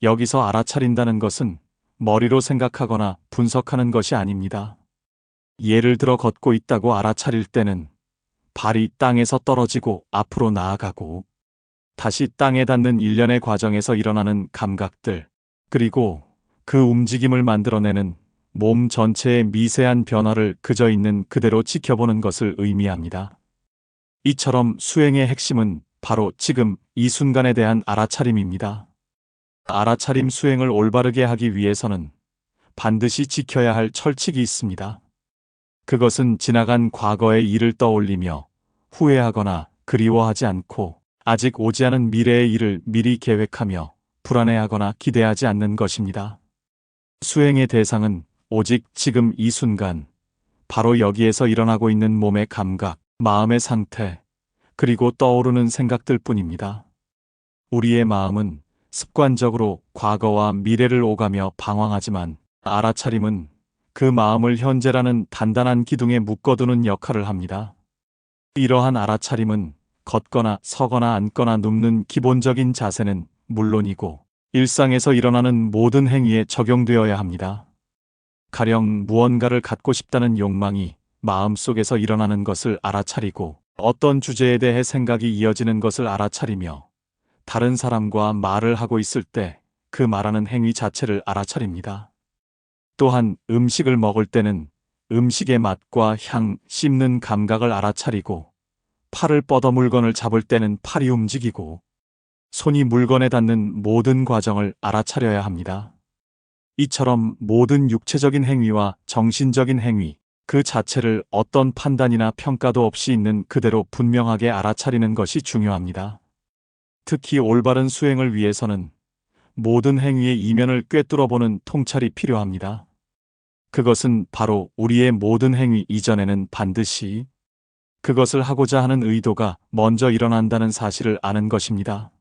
여기서 알아차린다는 것은 머리로 생각하거나 분석하는 것이 아닙니다. 예를 들어 걷고 있다고 알아차릴 때는 발이 땅에서 떨어지고 앞으로 나아가고 다시 땅에 닿는 일련의 과정에서 일어나는 감각들, 그리고 그 움직임을 만들어내는 몸 전체의 미세한 변화를 그저 있는 그대로 지켜보는 것을 의미합니다. 이처럼 수행의 핵심은 바로 지금 이 순간에 대한 알아차림입니다. 알아차림 수행을 올바르게 하기 위해서는 반드시 지켜야 할 철칙이 있습니다. 그것은 지나간 과거의 일을 떠올리며 후회하거나 그리워하지 않고 아직 오지 않은 미래의 일을 미리 계획하며 불안해하거나 기대하지 않는 것입니다. 수행의 대상은 오직 지금 이 순간, 바로 여기에서 일어나고 있는 몸의 감각, 마음의 상태, 그리고 떠오르는 생각들 뿐입니다. 우리의 마음은 습관적으로 과거와 미래를 오가며 방황하지만 알아차림은 그 마음을 현재라는 단단한 기둥에 묶어두는 역할을 합니다. 이러한 알아차림은 걷거나 서거나 앉거나 눕는 기본적인 자세는 물론이고 일상에서 일어나는 모든 행위에 적용되어야 합니다. 가령 무언가를 갖고 싶다는 욕망이 마음속에서 일어나는 것을 알아차리고 어떤 주제에 대해 생각이 이어지는 것을 알아차리며 다른 사람과 말을 하고 있을 때 그 말하는 행위 자체를 알아차립니다. 또한 음식을 먹을 때는 음식의 맛과 향, 씹는 감각을 알아차리고 팔을 뻗어 물건을 잡을 때는 팔이 움직이고 손이 물건에 닿는 모든 과정을 알아차려야 합니다. 이처럼 모든 육체적인 행위와 정신적인 행위, 그 자체를 어떤 판단이나 평가도 없이 있는 그대로 분명하게 알아차리는 것이 중요합니다. 특히 올바른 수행을 위해서는 모든 행위의 이면을 꿰뚫어보는 통찰이 필요합니다. 그것은 바로 우리의 모든 행위 이전에는 반드시 그것을 하고자 하는 의도가 먼저 일어난다는 사실을 아는 것입니다.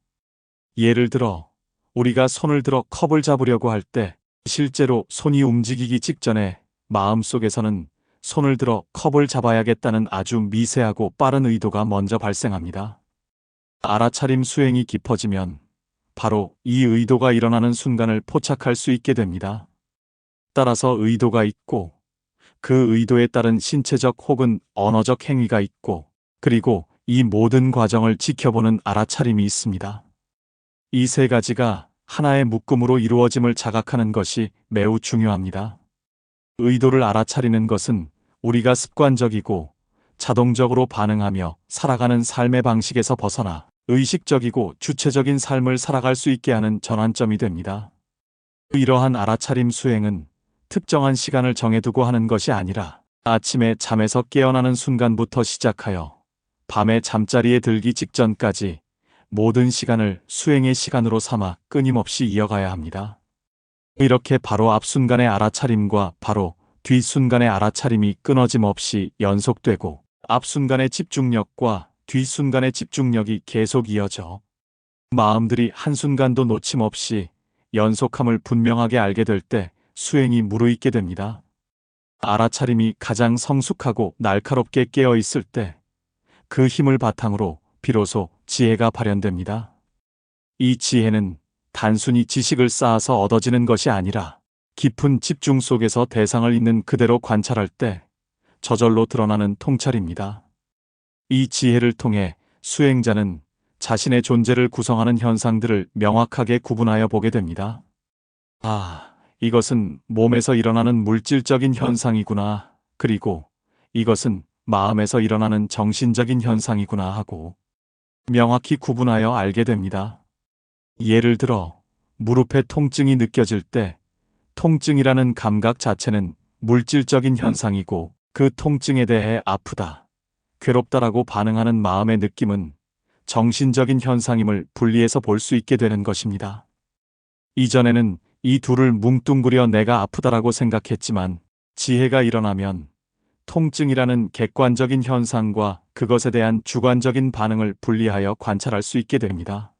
예를 들어 우리가 손을 들어 컵을 잡으려고 할 때 실제로 손이 움직이기 직전에 마음속에서는 손을 들어 컵을 잡아야겠다는 아주 미세하고 빠른 의도가 먼저 발생합니다. 알아차림 수행이 깊어지면 바로 이 의도가 일어나는 순간을 포착할 수 있게 됩니다. 따라서 의도가 있고 그 의도에 따른 신체적 혹은 언어적 행위가 있고 그리고 이 모든 과정을 지켜보는 알아차림이 있습니다. 이 세 가지가 하나의 묶음으로 이루어짐을 자각하는 것이 매우 중요합니다. 의도를 알아차리는 것은 우리가 습관적이고 자동적으로 반응하며 살아가는 삶의 방식에서 벗어나 의식적이고 주체적인 삶을 살아갈 수 있게 하는 전환점이 됩니다. 이러한 알아차림 수행은 특정한 시간을 정해두고 하는 것이 아니라 아침에 잠에서 깨어나는 순간부터 시작하여 밤에 잠자리에 들기 직전까지 모든 시간을 수행의 시간으로 삼아 끊임없이 이어가야 합니다. 이렇게 바로 앞순간의 알아차림과 바로 뒷순간의 알아차림이 끊어짐 없이 연속되고 앞순간의 집중력과 뒷순간의 집중력이 계속 이어져 마음들이 한순간도 놓침없이 연속함을 분명하게 알게 될 때 수행이 무르익게 됩니다. 알아차림이 가장 성숙하고 날카롭게 깨어 있을 때 그 힘을 바탕으로 비로소 지혜가 발현됩니다. 이 지혜는 단순히 지식을 쌓아서 얻어지는 것이 아니라 깊은 집중 속에서 대상을 있는 그대로 관찰할 때 저절로 드러나는 통찰입니다. 이 지혜를 통해 수행자는 자신의 존재를 구성하는 현상들을 명확하게 구분하여 보게 됩니다. 아, 이것은 몸에서 일어나는 물질적인 현상이구나. 그리고 이것은 마음에서 일어나는 정신적인 현상이구나 하고 명확히 구분하여 알게 됩니다. 예를 들어 무릎에 통증이 느껴질 때 통증이라는 감각 자체는 물질적인 현상이고 그 통증에 대해 아프다, 괴롭다라고 반응하는 마음의 느낌은 정신적인 현상임을 분리해서 볼 수 있게 되는 것입니다. 이전에는 이 둘을 뭉뚱그려 내가 아프다라고 생각했지만 지혜가 일어나면 통증이라는 객관적인 현상과 그것에 대한 주관적인 반응을 분리하여 관찰할 수 있게 됩니다.